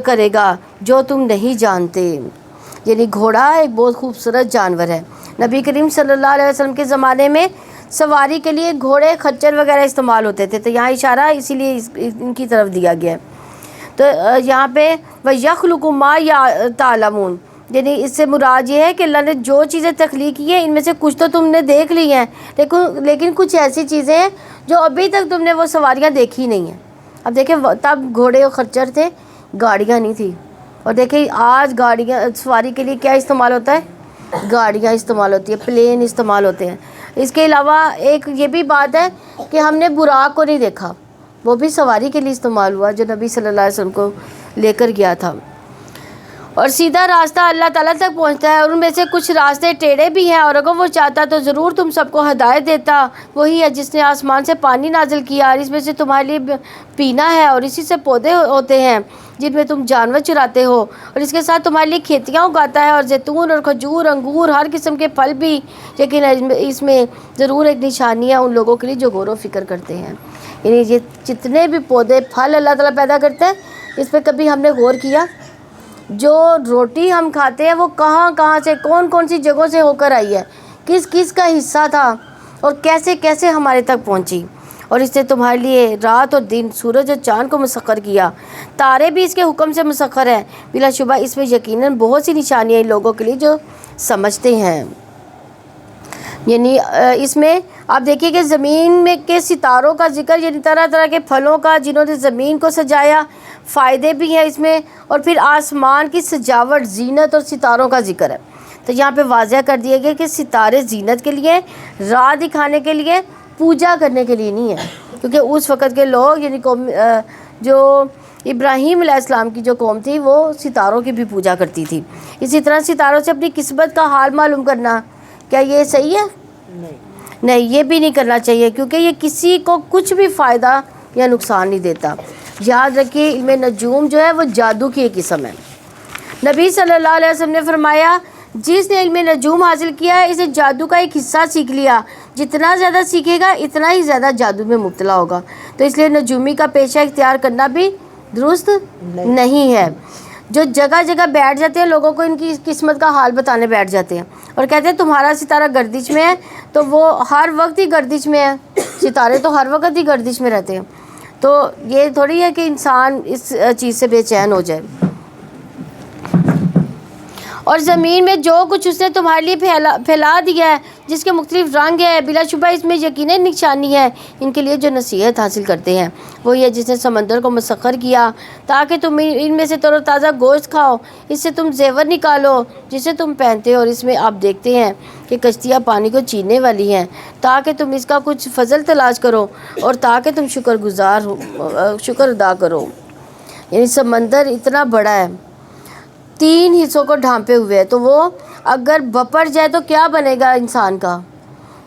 کرے گا جو تم نہیں جانتے۔ یعنی گھوڑا ایک بہت خوبصورت جانور ہے۔ نبی کریم صلی اللہ علیہ وسلم کے زمانے میں سواری کے لیے گھوڑے، خچر وغیرہ استعمال ہوتے تھے، تو یہاں اشارہ اسی لیے ان کی طرف دیا گیا ہے۔ تو یہاں پہ وَيَخْلُقُ مَا تَعْلَمُونَ، یعنی اس سے مراد یہ ہے کہ اللہ نے جو چیزیں تخلیق کی ہیں ان میں سے کچھ تو تم نے دیکھ لی ہیں، لیکن کچھ ایسی چیزیں ہیں جو ابھی تک تم نے وہ سواریاں دیکھی نہیں ہیں۔ اب دیکھیں تب گھوڑے اور خچر تھے، گاڑیاں نہیں تھی، اور دیکھیں آج گاڑیاں سواری کے لیے کیا استعمال ہوتا ہے؟ گاڑیاں استعمال ہوتی ہیں، پلین استعمال ہوتے ہیں۔ اس کے علاوہ ایک یہ بھی بات ہے کہ ہم نے براق کو نہیں دیکھا، وہ بھی سواری کے لیے استعمال ہوا جو نبی صلی اللہ علیہ وسلم کو لے کر گیا تھا۔ اور سیدھا راستہ اللہ تعالیٰ تک پہنچتا ہے، اور ان میں سے کچھ راستے ٹیڑھے بھی ہیں، اور اگر وہ چاہتا تو ضرور تم سب کو ہدایت دیتا۔ وہی ہے جس نے آسمان سے پانی نازل کیا اور اس میں سے تمہارے لیے پینا ہے، اور اسی سے پودے ہوتے ہیں جن میں تم جانور چراتے ہو، اور اس کے ساتھ تمہارے لیے کھیتیاں اگاتا ہے، اور زیتون اور کھجور، انگور، ہر قسم کے پھل بھی، لیکن اس میں ضرور ایک نشانی ہے ان لوگوں کے لیے جو غور و فکر کرتے ہیں۔ یعنی یہ جتنے بھی پودے پھل اللہ تعالیٰ پیدا کرتے ہیں، اس پہ کبھی ہم نے غور کیا؟ جو روٹی ہم کھاتے ہیں وہ کہاں سے، کون سی جگہوں سے ہو کر آئی ہے، کس کا حصہ تھا، اور کیسے ہمارے تک پہنچی؟ اور اس نے تمہارے لیے رات اور دن، سورج اور چاند کو مسخر کیا، تارے بھی اس کے حکم سے مسخر ہیں۔ بلا شبہ اس میں یقیناً بہت سی نشانیاں ان لوگوں کے لیے جو سمجھتے ہیں۔ یعنی اس میں آپ دیکھیے کہ زمین میں کے ستاروں کا ذکر، یعنی طرح طرح کے پھلوں کا جنہوں نے زمین کو سجایا، فائدے بھی ہیں اس میں، اور پھر آسمان کی سجاوٹ، زینت اور ستاروں کا ذکر ہے۔ تو یہاں پہ واضح کر دیا گیا کہ ستارے زینت کے لیے، راہ دکھانے کے لیے، پوجا کرنے کے لیے نہیں ہے، کیونکہ اس وقت کے لوگ یعنی جو ابراہیم علیہ السلام کی جو قوم تھی وہ ستاروں کی بھی پوجا کرتی تھی۔ اسی طرح ستاروں سے اپنی قسمت کا حال معلوم کرنا، کیا یہ صحیح ہے؟ نہیں، یہ بھی نہیں کرنا چاہیے، کیونکہ یہ کسی کو کچھ بھی فائدہ یا نقصان نہیں دیتا۔ یاد رکھیے علم نجوم جو ہے وہ جادو کی ایک قسم ہے۔ نبی صلی اللہ علیہ وسلم نے فرمایا جس نے علم نجوم حاصل کیا ہے اسے جادو کا ایک حصہ سیکھ لیا، جتنا زیادہ سیکھے گا اتنا ہی زیادہ جادو میں مبتلا ہوگا۔ تو اس لیے نجومی کا پیشہ اختیار کرنا بھی درست نہیں ہے۔ جو جگہ جگہ بیٹھ جاتے ہیں، لوگوں کو ان کی قسمت کا حال بتانے بیٹھ جاتے ہیں اور کہتے ہیں تمہارا ستارہ گردش میں ہے، تو وہ ہر وقت ہی گردش میں ہے، ستارے تو ہر وقت ہی گردش میں رہتے ہیں۔ تو یہ تھوڑی ہے کہ انسان اس چیز سے بے چین ہو جائے۔ اور زمین میں جو کچھ اس نے تمہارے لیے پھیلا دیا ہے، جس کے مختلف رنگ ہیں، بلا شبہ اس میں یقیناً نشانی ہے ان کے لیے جو نصیحت حاصل کرتے ہیں۔ وہی ہے جس نے سمندر کو مسخر کیا تاکہ تم ان میں سے تر و تازہ گوشت کھاؤ، اس سے تم زیور نکالو جسے تم پہنتے ہو، اور اس میں آپ دیکھتے ہیں کہ کشتیاں پانی کو چیننے والی ہیں تاکہ تم اس کا کچھ فضل تلاش کرو اور تاکہ تم شکر ادا کرو۔ یعنی سمندر اتنا بڑا ہے، 3 حصوں کو ڈھانپے ہوئے ہے، تو وہ اگر بپڑ جائے تو کیا بنے گا انسان کا؟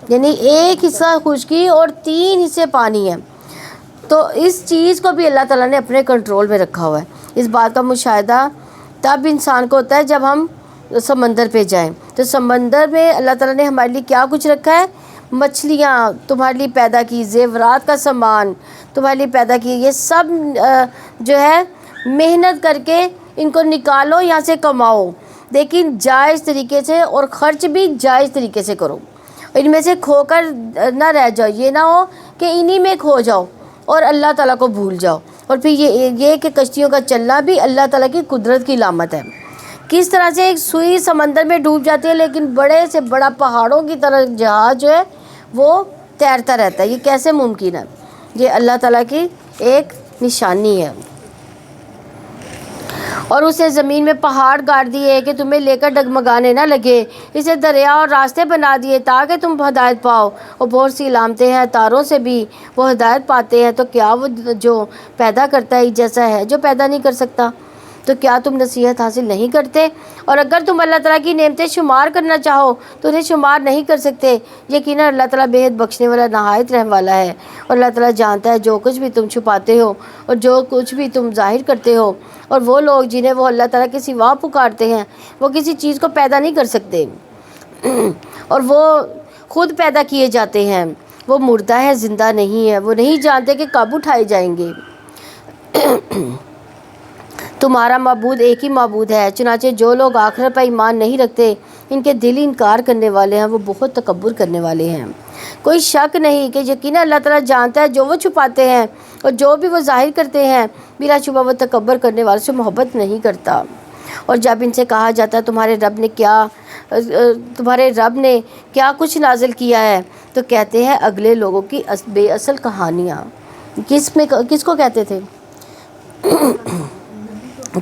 یعنی ایک حصہ خشکی اور 3 حصے پانی ہیں۔ تو اس چیز کو بھی اللہ تعالیٰ نے اپنے کنٹرول میں رکھا ہوا ہے۔ اس بات کا مشاہدہ تب انسان کو ہوتا ہے جب ہم سمندر پہ جائیں۔ تو سمندر میں اللہ تعالیٰ نے ہمارے لیے کیا کچھ رکھا ہے؟ مچھلیاں تمہارے لیے پیدا کی، زیورات کا سامان تمہارے لیے پیدا کی، یہ سب جو ہے محنت کر کے ان کو نکالو، یہاں سے کماؤ، لیکن جائز طریقے سے، اور خرچ بھی جائز طریقے سے کرو۔ ان میں سے کھو کر نہ رہ جاؤ، یہ نہ ہو کہ انہی میں کھو جاؤ اور اللہ تعالیٰ کو بھول جاؤ۔ اور پھر یہ کہ کشتیوں کا چلنا بھی اللہ تعالیٰ کی قدرت کی علامت ہے۔ کس طرح سے ایک سوئی سمندر میں ڈوب جاتی ہے، لیکن بڑے سے بڑا پہاڑوں کی طرح جہاز جو ہے وہ تیرتا رہتا ہے۔ یہ کیسے ممکن ہے؟ یہ اللہ تعالیٰ کی ایک نشانی ہے۔ اور اس نے زمین میں پہاڑ گاڑ دیے کہ تمہیں لے کر ڈگمگانے نہ لگے، اسے دریا اور راستے بنا دیے تاکہ تم ہدایت پاؤ، اور بہت سی علامتیں ہیں، تاروں سے بھی وہ ہدایت پاتے ہیں۔ تو کیا وہ جو پیدا کرتا ہے جیسا ہے جو پیدا نہیں کر سکتا؟ تو کیا تم نصیحت حاصل نہیں کرتے؟ اور اگر تم اللہ تعالیٰ کی نعمتیں شمار کرنا چاہو تو انہیں شمار نہیں کر سکتے۔ یقیناً اللہ تعالیٰ بے حد بخشنے والا، نہایت رحم والا ہے، اور اللہ تعالیٰ جانتا ہے جو کچھ بھی تم چھپاتے ہو اور جو کچھ بھی تم ظاہر کرتے ہو۔ اور وہ لوگ جنہیں وہ اللہ تعالیٰ کے سوا پکارتے ہیں وہ کسی چیز کو پیدا نہیں کر سکتے، اور وہ خود پیدا کیے جاتے ہیں۔ وہ مردہ ہے، زندہ نہیں ہے، وہ نہیں جانتے کہ کب اٹھائے جائیں گے۔ تمہارا معبود ایک ہی معبود ہے، چنانچہ جو لوگ آخرت پر ایمان نہیں رکھتے ان کے دل انکار کرنے والے ہیں، وہ بہت تکبر کرنے والے ہیں۔ کوئی شک نہیں کہ یقیناً اللہ تعالیٰ جانتا ہے جو وہ چھپاتے ہیں اور جو بھی وہ ظاہر کرتے ہیں، بلا شبہ وہ تکبر کرنے والوں سے محبت نہیں کرتا۔ اور جب ان سے کہا جاتا ہے تمہارے رب نے کیا کچھ نازل کیا ہے، تو کہتے ہیں اگلے لوگوں کی بے اصل کہانیاں۔ کس کو کہتے تھے؟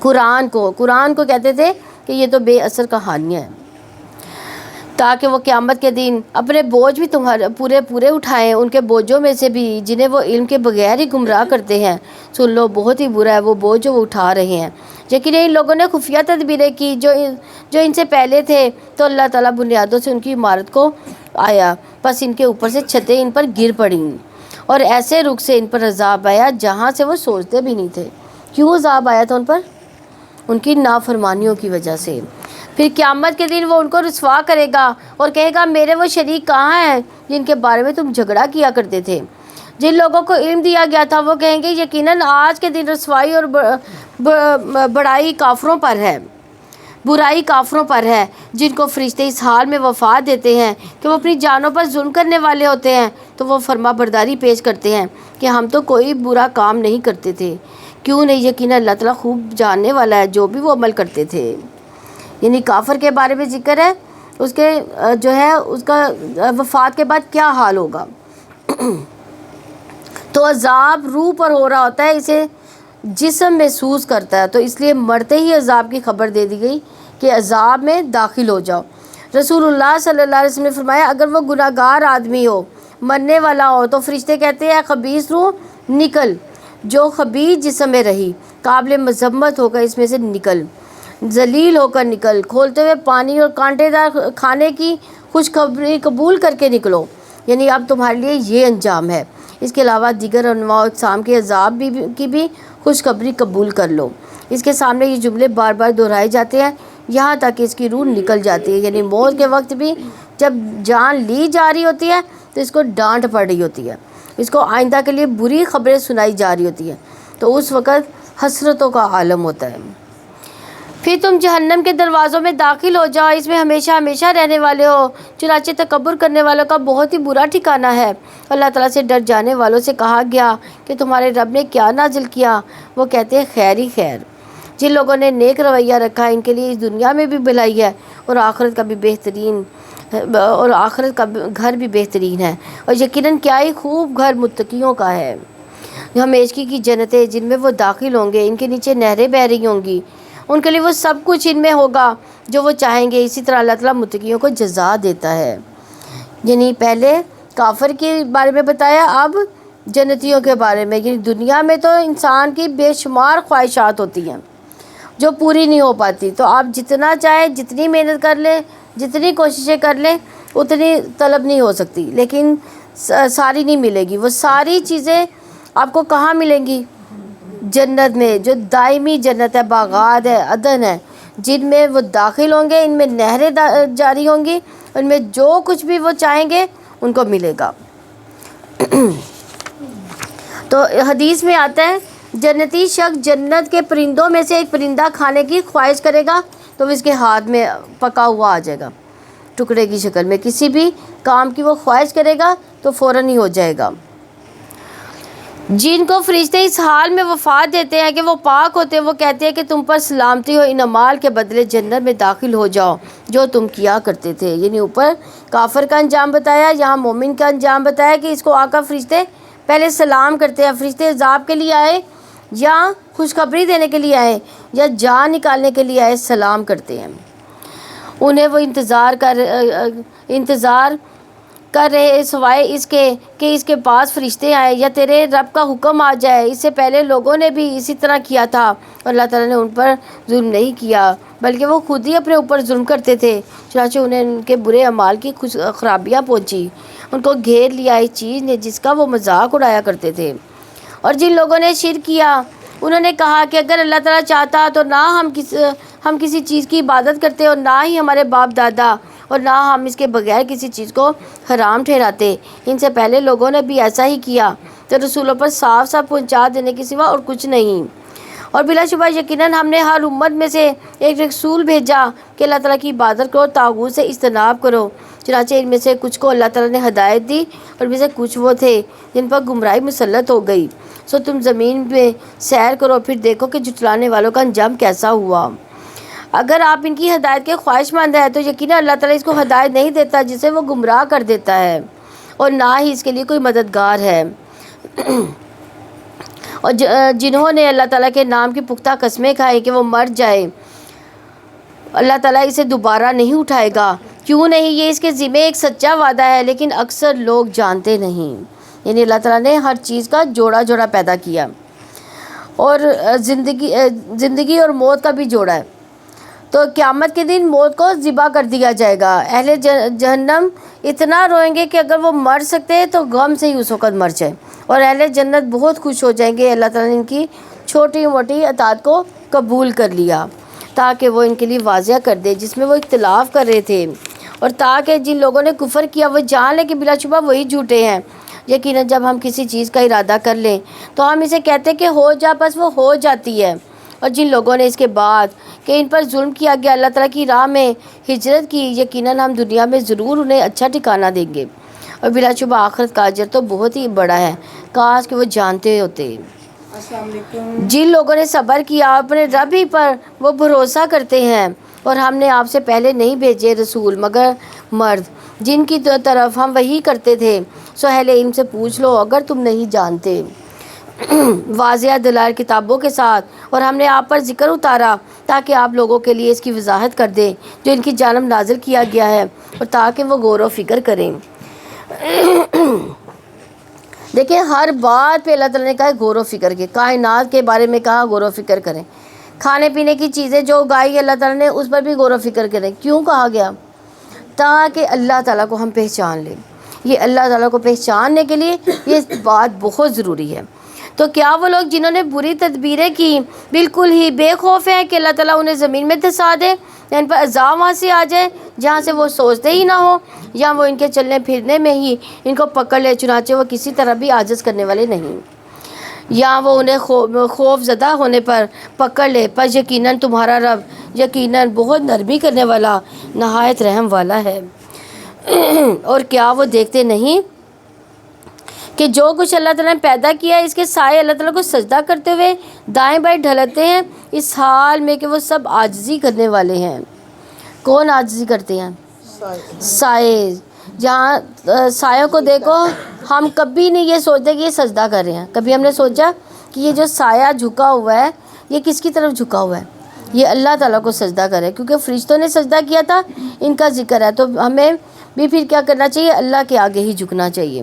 قرآن کو کہتے تھے کہ یہ تو بے اثر کہانیاں ہیں، تاکہ وہ قیامت کے دن اپنے بوجھ بھی تمہارے پورے اٹھائیں، ان کے بوجھوں میں سے بھی جنہیں وہ علم کے بغیر ہی گمراہ کرتے ہیں۔ سن لو، بہت ہی برا ہے وہ بوجھ جو وہ اٹھا رہے ہیں۔ لیکن ان لوگوں نے خفیہ تدبیریں کی جو ان سے پہلے تھے، تو اللہ تعالیٰ بنیادوں سے ان کی عمارت کو آیا، بس ان کے اوپر سے چھتیں ان پر گر پڑیں، اور ایسے رخ سے ان پر عذاب آیا جہاں سے وہ سوچتے بھی نہیں تھے۔ کیوں عذاب آیا تھا ان پر؟ ان کی نافرمانیوں کی وجہ سے۔ پھر قیامت کے دن وہ ان کو رسوا کرے گا اور کہے گا میرے وہ شریک کہاں ہیں جن کے بارے میں تم جھگڑا کیا کرتے تھے؟ جن لوگوں کو علم دیا گیا تھا وہ کہیں گے یقیناً آج کے دن رسوائی اور برائی کافروں پر ہے، جن کو فرشتے اس حال میں وفات دیتے ہیں کہ وہ اپنی جانوں پر ظلم کرنے والے ہوتے ہیں، تو وہ فرما برداری پیش کرتے ہیں کہ ہم تو کوئی برا کام نہیں کرتے تھے۔ کیوں نہیں؟ یقیناً اللہ تعالیٰ خوب جاننے والا ہے جو بھی وہ عمل کرتے تھے۔ یعنی کافر کے بارے میں ذکر ہے، اس کے جو ہے اس کا وفات کے بعد کیا حال ہوگا۔ تو عذاب روح پر ہو رہا ہوتا ہے، اسے جسم محسوس کرتا ہے، تو اس لیے مرتے ہی عذاب کی خبر دے دی گئی کہ عذاب میں داخل ہو جاؤ۔ رسول اللہ صلی اللہ علیہ وسلم نے فرمایا اگر وہ گناہ گار آدمی ہو، مرنے والا ہو، تو فرشتے کہتے ہیں خبیث روح نکل، جو خبیث جسم میں رہی، قابل مذمت ہو کر اس میں سے نکل، ذلیل ہو کر نکل، کھولتے ہوئے پانی اور کانٹے دار کھانے کی خوشخبری قبول کر کے نکلو، یعنی اب تمہارے لیے یہ انجام ہے۔ اس کے علاوہ دیگر انواع و اقسام کے عذاب کی بھی خوشخبری قبول کر لو۔ اس کے سامنے یہ جملے بار بار دہرائے جاتے ہیں یہاں تک کہ اس کی روح نکل جاتی ہے، یعنی موت کے وقت بھی جب جان لی جا رہی ہوتی ہے تو اس کو ڈانٹ پڑ رہی ہوتی ہے، اس کو آئندہ کے لیے بری خبریں سنائی جا رہی ہوتی ہیں، تو اس وقت حسرتوں کا عالم ہوتا ہے۔ پھر تم جہنم کے دروازوں میں داخل ہو جاؤ، اس میں ہمیشہ ہمیشہ رہنے والے ہو، چنانچہ تکبر کرنے والوں کا بہت ہی برا ٹھکانہ ہے۔ اللہ تعالیٰ سے ڈر جانے والوں سے کہا گیا کہ تمہارے رب نے کیا نازل کیا؟ وہ کہتے ہیں خیر ہی خیر۔ جن لوگوں نے نیک رویہ رکھا ہے ان کے لیے اس دنیا میں بھی بھلائی ہے اور آخرت کا بھی بہترین اور آخرت کا گھر بھی بہترین ہے، اور یقیناً کیا ہی خوب گھر متقیوں کا ہے۔ ہمیشگی کی جنتیں جن میں وہ داخل ہوں گے، ان کے نیچے نہریں بہہ رہی ہوں گی، ان کے لیے وہ سب کچھ ان میں ہوگا جو وہ چاہیں گے۔ اسی طرح اللہ تعالیٰ متقیوں کو جزا دیتا ہے، یعنی پہلے کافر کے بارے میں بتایا، اب جنتیوں کے بارے میں۔ یعنی دنیا میں تو انسان کی بے شمار خواہشات ہوتی ہیں جو پوری نہیں ہو پاتی، تو آپ جتنا چاہیں، جتنی محنت کر لیں، جتنی کوششیں کر لیں، اتنی طلب نہیں ہو سکتی، لیکن ساری نہیں ملے گی۔ وہ ساری چیزیں آپ کو کہاں ملیں گی؟ جنت میں، جو دائمی جنت ہے، باغات ہے، عدن ہے، جن میں وہ داخل ہوں گے، ان میں نہریں جاری ہوں گی، ان میں جو کچھ بھی وہ چاہیں گے ان کو ملے گا۔ تو حدیث میں آتا ہے جنتی شخص جنت کے پرندوں میں سے ایک پرندہ کھانے کی خواہش کرے گا تو اس کے ہاتھ میں پکا ہوا آ جائے گا ٹکڑے کی شکل میں، کسی بھی کام کی وہ خواہش کرے گا تو فوراً ہی ہو جائے گا۔ جن کو فرشتے اس حال میں وفات دیتے ہیں کہ وہ پاک ہوتے ہیں، وہ کہتے ہیں کہ تم پر سلامتی ہو، ان اعمال کے بدلے جنت میں داخل ہو جاؤ جو تم کیا کرتے تھے۔ یعنی اوپر کافر کا انجام بتایا، یہاں مومن کا انجام بتایا کہ اس کو آ کر فرشتے پہلے سلام کرتے ہیں۔ فرشتے عذاب کے لیے آئے یا خوشخبری دینے کے لیے آئے یا جان نکالنے کے لیے آئے، سلام کرتے ہیں۔ انہیں وہ انتظار کر رہے سوائے اس کے کہ اس کے پاس فرشتے آئے یا تیرے رب کا حکم آ جائے۔ اس سے پہلے لوگوں نے بھی اسی طرح کیا تھا اور اللہ تعالیٰ نے ان پر ظلم نہیں کیا، بلکہ وہ خود ہی اپنے اوپر ظلم کرتے تھے، چنانچہ انہیں ان کے برے اعمال کی خرابیاں پہنچی، ان کو گھیر لیا اس چیز نے جس کا وہ مذاق اڑایا کرتے تھے۔ اور جن لوگوں نے شرک کیا انہوں نے کہا کہ اگر اللہ تعالیٰ چاہتا تو نہ ہم کسی چیز کی عبادت کرتے اور نہ ہی ہمارے باپ دادا، اور نہ ہم اس کے بغیر کسی چیز کو حرام ٹھہراتے۔ ان سے پہلے لوگوں نے بھی ایسا ہی کیا، تو رسولوں پر صاف صاف پہنچا دینے کے سوا اور کچھ نہیں۔ اور بلا شبہ یقیناً ہم نے ہر امت میں سے ایک رسول بھیجا کہ اللہ تعالیٰ کی عبادت کرو، طاغوت سے اجتناب کرو۔ چنانچہ ان میں سے کچھ کو اللہ تعالیٰ نے ہدایت دی اور ان میں سے کچھ وہ تھے جن پر گمراہی مسلط ہو گئی۔ سو تم زمین میں سیر کرو، پھر دیکھو کہ جھٹلانے والوں کا انجام کیسا ہوا۔ اگر آپ ان کی ہدایت کے خواہش مند ہیں تو یقیناً اللہ تعالیٰ اس کو ہدایت نہیں دیتا جسے وہ گمراہ کر دیتا ہے، اور نہ ہی اس کے لیے کوئی مددگار ہے۔ اور جنہوں نے اللہ تعالیٰ کے نام کی پختہ قسمیں کھائیں کہ وہ مر جائے، اللہ تعالیٰ اسے دوبارہ نہیں اٹھائے گا۔ کیوں نہیں؟ یہ اس کے ذمہ ایک سچا وعدہ ہے، لیکن اکثر لوگ جانتے نہیں۔ یعنی اللہ تعالیٰ نے ہر چیز کا جوڑا جوڑا پیدا کیا، اور زندگی اور موت کا بھی جوڑا ہے۔ تو قیامت کے دن موت کو ذبح کر دیا جائے گا۔ اہل جہنم اتنا روئیں گے کہ اگر وہ مر سکتے تو غم سے ہی اس وقت مر جائیں، اور اہل جنت بہت خوش ہو جائیں گے۔ اللہ تعالیٰ نے ان کی چھوٹی موٹی اطاعت کو قبول کر لیا تاکہ وہ ان کے لیے واضح کر دے جس میں وہ اختلاف کر رہے تھے، اور تاکہ جن لوگوں نے کفر کیا وہ جان لیں کہ بلا شبہ وہی جھوٹے ہیں۔ یقیناً جب ہم کسی چیز کا ارادہ کر لیں تو ہم اسے کہتے کہ ہو جا، بس وہ ہو جاتی ہے۔ اور جن لوگوں نے اس کے بعد کہ ان پر ظلم کیا گیا اللہ تعالیٰ کی راہ میں ہجرت کی، یقیناً ہم دنیا میں ضرور انہیں اچھا ٹھکانہ دیں گے، اور بلا شبہ آخرت کا اجر تو بہت ہی بڑا ہے، کاش کہ وہ جانتے ہوتے۔ السلام علیکم۔ جن لوگوں نے صبر کیا اپنے رب ہی پر وہ بھروسہ کرتے ہیں، اور ہم نے آپ سے پہلے نہیں بھیجے رسول مگر مرد جن کی طرف ہم وحی کرتے تھے، سو اہل علم سے پوچھ لو اگر تم نہیں جانتے۔ واضح دلائل کتابوں کے ساتھ، اور ہم نے آپ پر ذکر اتارا تاکہ آپ لوگوں کے لیے اس کی وضاحت کر دیں جو ان کی جانب نازل کیا گیا ہے، اور تاکہ وہ غور و فکر کریں۔ دیکھیں ہر بات پہ اللہ تعالیٰ نے کہا ہے غور و فکر کے، کائنات کے بارے میں کہا غور و فکر کریں، کھانے پینے کی چیزیں جو اگائی اللہ تعالیٰ نے اس پر بھی غور و فکر کریں۔ کیوں کہا گیا؟ تاکہ اللہ تعالیٰ کو ہم پہچان لیں. یہ اللہ تعالیٰ کو پہچاننے کے لیے یہ بات بہت ضروری ہے. تو کیا وہ لوگ جنہوں نے بری تدبیریں کی بالکل ہی بے خوف ہیں کہ اللہ تعالیٰ انہیں زمین میں دھسا دے یا ان پر عذاب وہاں سے آ جائے جہاں سے وہ سوچتے ہی نہ ہو، یا وہ ان کے چلنے پھرنے میں ہی ان کو پکڑ لے، چنانچہ وہ کسی طرح بھی عاجز کرنے والے نہیں، یا وہ انہیں خوف زدہ ہونے پر پکڑ لے. پر یقیناً تمہارا رب یقیناً بہت نرمی کرنے والا، نہایت رحم والا ہے. اور کیا وہ دیکھتے نہیں کہ جو کچھ اللہ تعالیٰ نے پیدا کیا ہے اس کے سائے اللہ تعالیٰ کو سجدہ کرتے ہوئے دائیں بائیں ڈھلتے ہیں، اس حال میں کہ وہ سب عاجزی کرنے والے ہیں. کون عاجزی کرتے ہیں؟ سائے. جہاں سایوں کو دیکھو، ہم کبھی نہیں یہ سوچتے کہ یہ سجدہ کر رہے ہیں. کبھی ہم نے سوچا کہ یہ جو سایہ جھکا ہوا ہے یہ کس کی طرف جھکا ہوا ہے؟ یہ اللہ تعالیٰ کو سجدہ کرے، کیونکہ فرشتوں نے سجدہ کیا تھا، ان کا ذکر ہے. تو ہمیں بھی پھر کیا کرنا چاہیے؟ اللہ کے آگے ہی جھکنا چاہیے.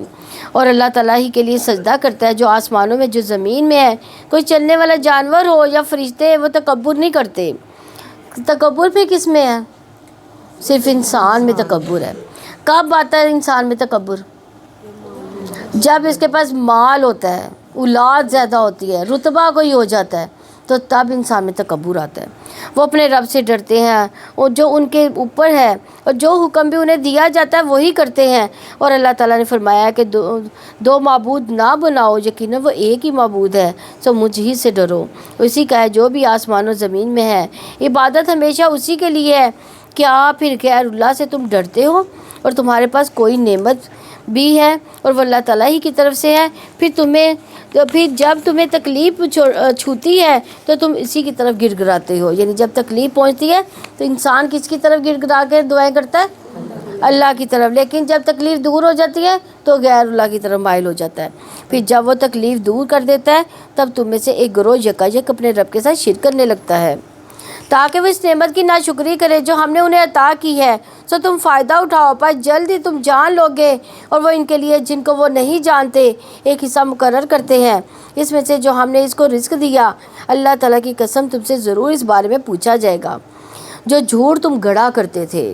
اور اللہ تعالیٰ ہی کے لیے سجدہ کرتا ہے جو آسمانوں میں جو زمین میں ہے. کوئی چلنے والا جانور ہو یا فرشتے، وہ تکبر نہیں کرتے. تکبر پھر کس میں ہے؟ صرف انسان میں تکبر ہے. کب آتا ہے انسان میں تکبر؟ جب اس کے پاس مال ہوتا ہے، اولاد زیادہ ہوتی ہے، رتبہ کوئی ہو جاتا ہے، تو تب انسان میں تکبر آتا ہے. وہ اپنے رب سے ڈرتے ہیں اور جو ان کے اوپر ہے اور جو حکم بھی انہیں دیا جاتا ہے وہی کرتے ہیں. اور اللہ تعالیٰ نے فرمایا کہ دو معبود نہ بناؤ، یقیناً وہ ایک ہی معبود ہے، سو مجھ ہی سے ڈرو. اسی کا ہے جو بھی آسمان و زمین میں ہے، عبادت ہمیشہ اسی کے لیے ہے. کیا پھر غیر اللہ سے تم ڈرتے ہو اور تمہارے پاس کوئی نعمت بھی ہے اور وہ اللہ تعالیٰ ہی کی طرف سے ہے؟ پھر جب تمہیں تکلیف چھوتی ہے تو تم اسی کی طرف گر گراتے ہو. یعنی جب تکلیف پہنچتی ہے تو انسان کس کی طرف گر گرا کے دعائیں کرتا ہے؟ اللہ کی طرف. لیکن جب تکلیف دور ہو جاتی ہے تو غیر اللہ کی طرف مائل ہو جاتا ہے. پھر جب وہ تکلیف دور کر دیتا ہے تب تم میں سے ایک گروہ یکایک اپنے رب کے ساتھ شرک کرنے لگتا ہے تاکہ وہ اس نعمت کی ناشکری کرے جو ہم نے انہیں عطا کی ہے. سو تم فائدہ اٹھاؤ، پر جلد ہی تم جان لو گے. اور وہ ان کے لیے جن کو وہ نہیں جانتے ایک حصہ مقرر کرتے ہیں اس میں سے جو ہم نے اس کو رزق دیا. اللہ تعالیٰ کی قسم تم سے ضرور اس بارے میں پوچھا جائے گا جو جھوٹ تم گڑا کرتے تھے.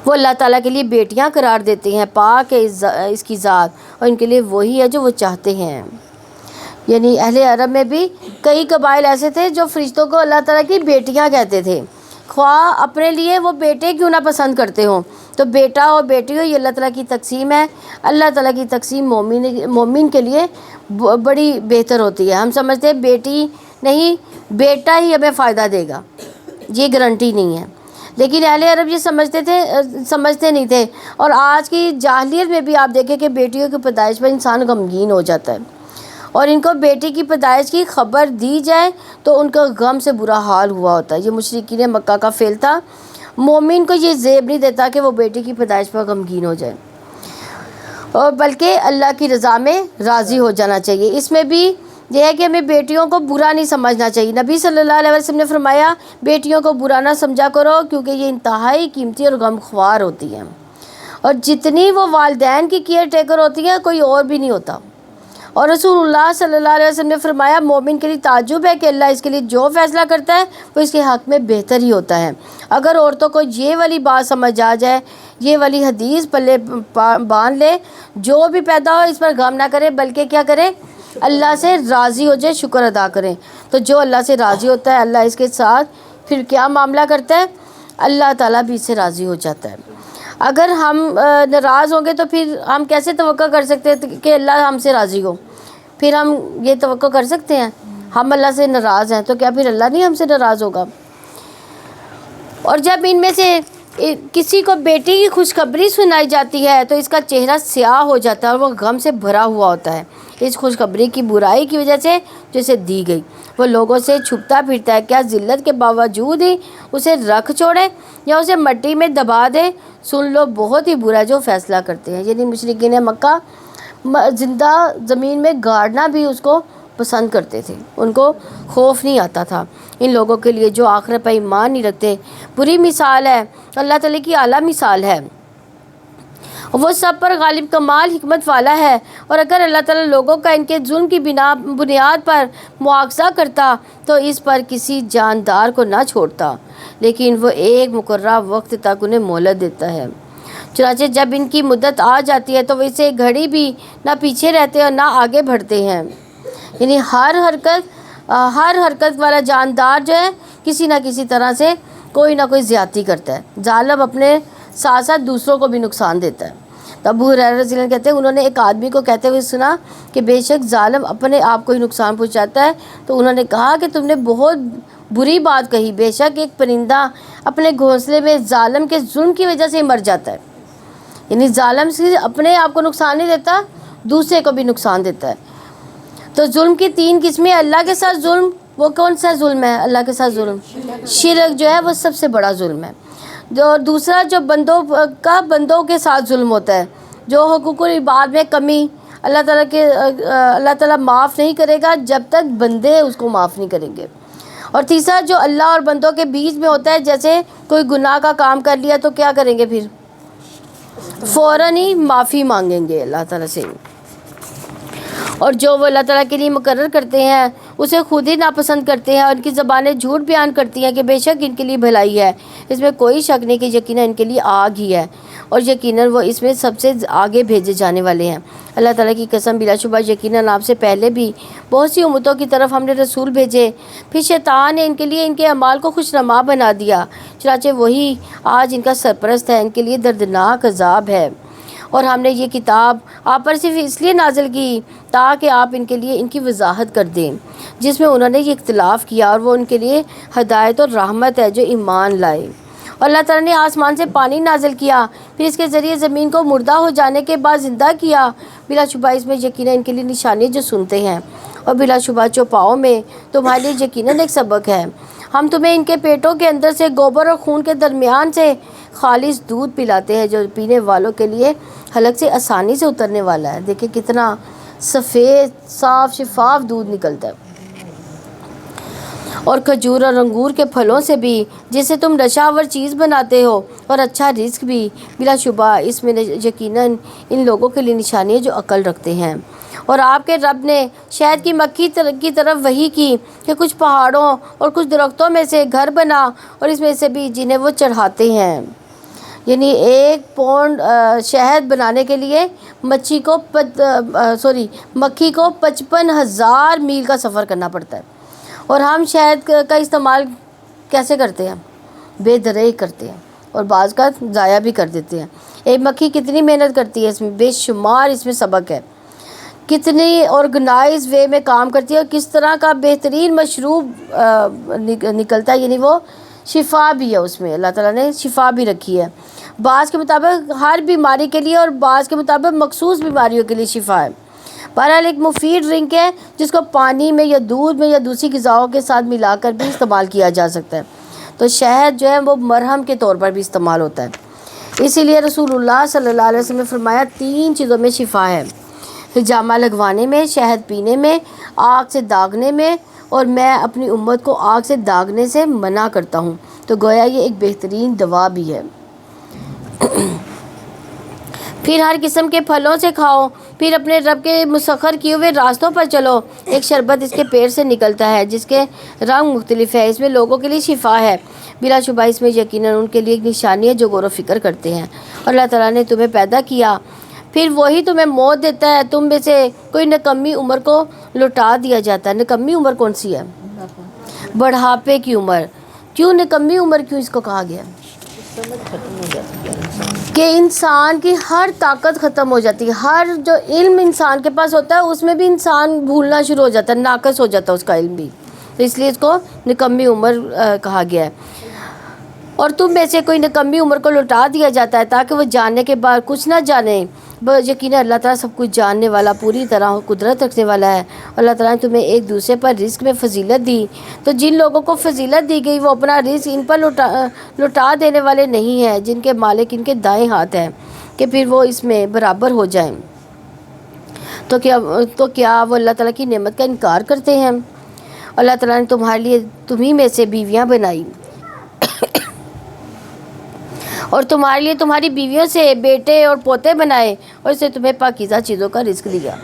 وہ اللہ تعالیٰ کے لیے بیٹیاں قرار دیتے ہیں، پاک ہے اس کی ذات، اور ان کے لیے وہی ہے جو وہ چاہتے ہیں. یعنی اہل عرب میں بھی کئی قبائل ایسے تھے جو فرشتوں کو اللہ تعالیٰ کی بیٹیاں کہتے تھے، خواہ اپنے لیے وہ بیٹے کیوں نہ پسند کرتے ہوں. تو بیٹا اور بیٹی ہو یہ اللہ تعالیٰ کی تقسیم ہے. اللہ تعالیٰ کی تقسیم مومن کے لیے بڑی بہتر ہوتی ہے. ہم سمجھتے ہیں بیٹی نہیں، بیٹا ہی ہمیں فائدہ دے گا، یہ گارنٹی نہیں ہے. لیکن اہل عرب یہ سمجھتے نہیں تھے. اور آج کی جاہلیت میں بھی آپ دیکھیں کہ بیٹیوں کی پیدائش پر انسان غمگین ہو جاتا ہے، اور ان کو بیٹی کی پیدائش کی خبر دی جائے تو ان کا غم سے برا حال ہوا ہوتا ہے. یہ مشرکین مکہ کا فعل تھا. مومن کو یہ زیب نہیں دیتا کہ وہ بیٹی کی پیدائش پر غمگین ہو جائے، اور بلکہ اللہ کی رضا میں راضی ہو جانا چاہیے. اس میں بھی یہ ہے کہ ہمیں بیٹیوں کو برا نہیں سمجھنا چاہیے. نبی صلی اللہ علیہ وسلم نے فرمایا بیٹیوں کو برا نہ سمجھا کرو کیونکہ یہ انتہائی قیمتی اور غم خوار ہوتی ہیں، اور جتنی وہ والدین کی کیئر ٹیکر ہوتی ہیں کوئی اور بھی نہیں ہوتا. اور رسول اللہ صلی اللہ علیہ وسلم نے فرمایا مومن کے لیے تعجب ہے کہ اللہ اس کے لیے جو فیصلہ کرتا ہے وہ اس کے حق میں بہتر ہی ہوتا ہے. اگر عورتوں کو یہ والی بات سمجھ آ جائے، یہ والی حدیث پلے باندھ لے، جو بھی پیدا ہو اس پر غم نہ کرے بلکہ کیا کرے؟ اللہ سے راضی ہو جائے، شکر ادا کریں. تو جو اللہ سے راضی ہوتا ہے اللہ اس کے ساتھ پھر کیا معاملہ کرتا ہے؟ اللہ تعالیٰ بھی اس سے راضی ہو جاتا ہے. اگر ہم ناراض ہوں گے تو پھر ہم کیسے توقع کر سکتے ہیں کہ اللہ ہم سے راضی ہو؟ پھر ہم یہ توقع کر سکتے ہیں؟ ہم اللہ سے ناراض ہیں تو کیا پھر اللہ نہیں ہم سے ناراض ہوگا؟ اور جب ان میں سے کسی کو بیٹی کی خوشخبری سنائی جاتی ہے تو اس کا چہرہ سیاہ ہو جاتا ہے اور وہ غم سے بھرا ہوا ہوتا ہے اس خوشخبری کی برائی کی وجہ سے جو اسے دی گئی. وہ لوگوں سے چھپتا پھرتا ہے. کیا ذلت کے باوجود ہی اسے رکھ چھوڑے یا اسے مٹی میں دبا دے؟ سن لو بہت ہی برا جو فیصلہ کرتے ہیں. یعنی مشرکین مکہ زندہ زمین میں گاڑنا بھی اس کو پسند کرتے تھے، ان کو خوف نہیں آتا تھا. ان لوگوں کے لیے جو آخرت پر ایمان نہیں رکھتے بری مثال ہے، اللہ تعالیٰ کی اعلیٰ مثال ہے. وہ سب پر غالب کمال حکمت والا ہے، اور اگر اللہ تعالیٰ لوگوں کا ان کے ظلم کی بنیاد پر مواخذہ کرتا تو اس پر کسی جاندار کو نہ چھوڑتا، لیکن وہ ایک مقررہ وقت تک انہیں مہلت دیتا ہے۔ چنانچہ جب ان کی مدت آ جاتی ہے تو وہ اسے گھڑی بھی نہ پیچھے رہتے اور نہ آگے بڑھتے ہیں۔ یعنی ہر حرکت والا جاندار جو ہے کسی نہ کسی طرح سے کوئی نہ کوئی زیادتی کرتا ہے۔ ظالم اپنے ساتھ ساتھ دوسروں کو بھی نقصان دیتا ہے۔ تو ابو ہریرہ رضی اللہ عنہ کہتے ہیں انہوں نے ایک آدمی کو کہتے ہوئے سنا کہ بے شک ظالم اپنے آپ کو ہی نقصان پہنچاتا ہے، تو انہوں نے کہا کہ تم نے بہت بری بات کہی، بے شک ایک پرندہ اپنے گھونسلے میں ظالم کے ظلم کی وجہ سے ہی مر جاتا ہے۔ یعنی ظالم سے اپنے آپ کو نقصان نہیں دیتا، دوسرے کو بھی نقصان دیتا ہے۔ تو ظلم کی 3 قسمیں، اللہ کے ساتھ ظلم، وہ کون سا ظلم ہے؟ اللہ کے ساتھ ظلم شرک جو ہے وہ سب سے بڑا ظلم ہے۔ جو دوسرا جو بندوں کے ساتھ ظلم ہوتا ہے، جو حقوق العباد میں کمی اللہ تعالیٰ معاف نہیں کرے گا جب تک بندے اس کو معاف نہیں کریں گے۔ اور تیسرا جو اللہ اور بندوں کے بیچ میں ہوتا ہے، جیسے کوئی گناہ کا کام کر لیا تو کیا کریں گے؟ پھر فوراً ہی معافی مانگیں گے اللہ تعالیٰ سے، اور جو وہ اللہ تعالیٰ کے لیے مقرر کرتے ہیں اسے خود ہی ناپسند کرتے ہیں، اور ان کی زبانیں جھوٹ بیان کرتی ہیں کہ بے شک ان کے لیے بھلائی ہے۔ اس میں کوئی شک نہیں کہ یقیناً ان کے لیے آگ ہی ہے، اور یقیناً وہ اس میں سب سے آگے بھیجے جانے والے ہیں۔ اللہ تعالیٰ کی قسم، بلا شبہ یقیناً آپ سے پہلے بھی بہت سی امتوں کی طرف ہم نے رسول بھیجے، پھر شیطان نے ان کے لیے ان کے اعمال کو خوشنما بنا دیا، چنانچہ وہی آج ان کا سرپرست ہے، ان کے لیے دردناک عذاب ہے۔ اور ہم نے یہ کتاب آپ پر صرف اس لیے نازل کی تاکہ آپ ان کے لیے ان کی وضاحت کر دیں جس میں انہوں نے یہ اختلاف کیا، اور وہ ان کے لیے ہدایت اور رحمت ہے جو ایمان لائے۔ اور اللہ تعالیٰ نے آسمان سے پانی نازل کیا، پھر اس کے ذریعے زمین کو مردہ ہو جانے کے بعد زندہ کیا، بلا شبہ اس میں یقیناً ان کے لیے نشانی جو سنتے ہیں، اور بلا شبہ چوپاؤں میں تمہارے لیے یقیناً ایک سبق ہے۔ ہم تمہیں ان کے پیٹوں کے اندر سے گوبر اور خون کے درمیان سے خالص دودھ پلاتے ہیں جو پینے والوں کے لیے حلق سے آسانی سے اترنے والا ہے۔ دیکھیں کتنا سفید صاف شفاف دودھ نکلتا ہے۔ اور کھجور اور انگور کے پھلوں سے بھی جسے تم نشاور چیز بناتے ہو، اور اچھا رزق بھی، بلا شبہ اس میں یقیناً ان لوگوں کے لیے نشانی ہے جو عقل رکھتے ہیں۔ اور آپ کے رب نے شہد کی مکھی کی طرف وحی کی کہ کچھ پہاڑوں اور کچھ درختوں میں سے گھر بنا، اور اس میں سے بھی جنہیں وہ چڑھاتے ہیں۔ یعنی 1 پاؤنڈ شہد بنانے کے لیے مکھی کو 55,000 میل کا سفر کرنا پڑتا ہے، اور ہم شہد کا استعمال کیسے کرتے ہیں؟ بے دریغ کرتے ہیں، اور بعض کا ضائع بھی کر دیتے ہیں۔ ایک مکھی کتنی محنت کرتی ہے، اس میں بے شمار اس میں سبق ہے، کتنی آرگنائز وے میں کام کرتی ہے، اور کس طرح کا بہترین مشروب نکلتا ہے۔ یعنی وہ شفا بھی ہے، اس میں اللہ تعالیٰ نے شفا بھی رکھی ہے، بعض کے مطابق ہر بیماری کے لیے، اور بعض کے مطابق مخصوص بیماریوں کے لیے شفا ہے۔ بہرحال ایک مفید ڈرنک ہے جس کو پانی میں یا دودھ میں یا دوسری غذاؤں کے ساتھ ملا کر بھی استعمال کیا جا سکتا ہے۔ تو شہد جو ہے وہ مرہم کے طور پر بھی استعمال ہوتا ہے، اسی لیے رسول اللہ صلی اللہ علیہ وسلم نے فرمایا 3 چیزوں میں شفا ہے: حجامہ لگوانے میں، شہد پینے میں، آگ سے داغنے میں، اور میں اپنی امت کو آگ سے داغنے سے منع کرتا ہوں۔ تو گویا یہ ایک بہترین دوا بھی ہے۔ پھر ہر قسم کے پھلوں سے کھاؤ، پھر اپنے رب کے مسخر کیے ہوئے راستوں پر چلو۔ ایک شربت اس کے پیڑ سے نکلتا ہے جس کے رنگ مختلف ہے، اس میں لوگوں کے لیے شفا ہے، بلا شبہ اس میں یقیناً ان کے لیے ایک نشانی ہے جو غور و فکر کرتے ہیں۔ اور اللہ تعالیٰ نے تمہیں پیدا کیا، پھر وہی تمہیں موت دیتا ہے، تم میں سے کوئی نکمی عمر کو لوٹا دیا جاتا ہے۔ نکمی عمر کون سی ہے؟ بڑھاپے کی عمر۔ کیوں نکمی عمر کیوں اس کو کہا گیا؟ کہ انسان کی ہر طاقت ختم ہو جاتی ہے، ہر جو علم انسان کے پاس ہوتا ہے اس میں بھی انسان بھولنا شروع ہو جاتا ہے، ناقص ہو جاتا ہے اس کا علم بھی، تو اس لیے اس کو نکمی عمر کہا گیا ہے۔ اور تم میں سے کوئی نکمی عمر کو لوٹا دیا جاتا ہے تاکہ وہ جاننے کے بعد کچھ نہ جانے۔ یقیناً اللہ تعالیٰ سب کچھ جاننے والا، پوری طرح قدرت رکھنے والا ہے۔ اللہ تعالیٰ نے تمہیں ایک دوسرے پر رزق میں فضیلت دی، تو جن لوگوں کو فضیلت دی گئی وہ اپنا رزق ان پر لوٹا دینے والے نہیں ہیں، جن کے مالک ان کے دائیں ہاتھ ہیں، کہ پھر وہ اس میں برابر ہو جائیں۔ تو کیا وہ اللہ تعالیٰ کی نعمت کا انکار کرتے ہیں؟ اللہ تعالیٰ نے تمہارے لیے تمہیں میں سے بیویاں بنائی، اور تمہارے لیے تمہاری بیویوں سے بیٹے اور پوتے بنائے اور اسے تمہیں پاکیزہ چیزوں کا رزق دیا۔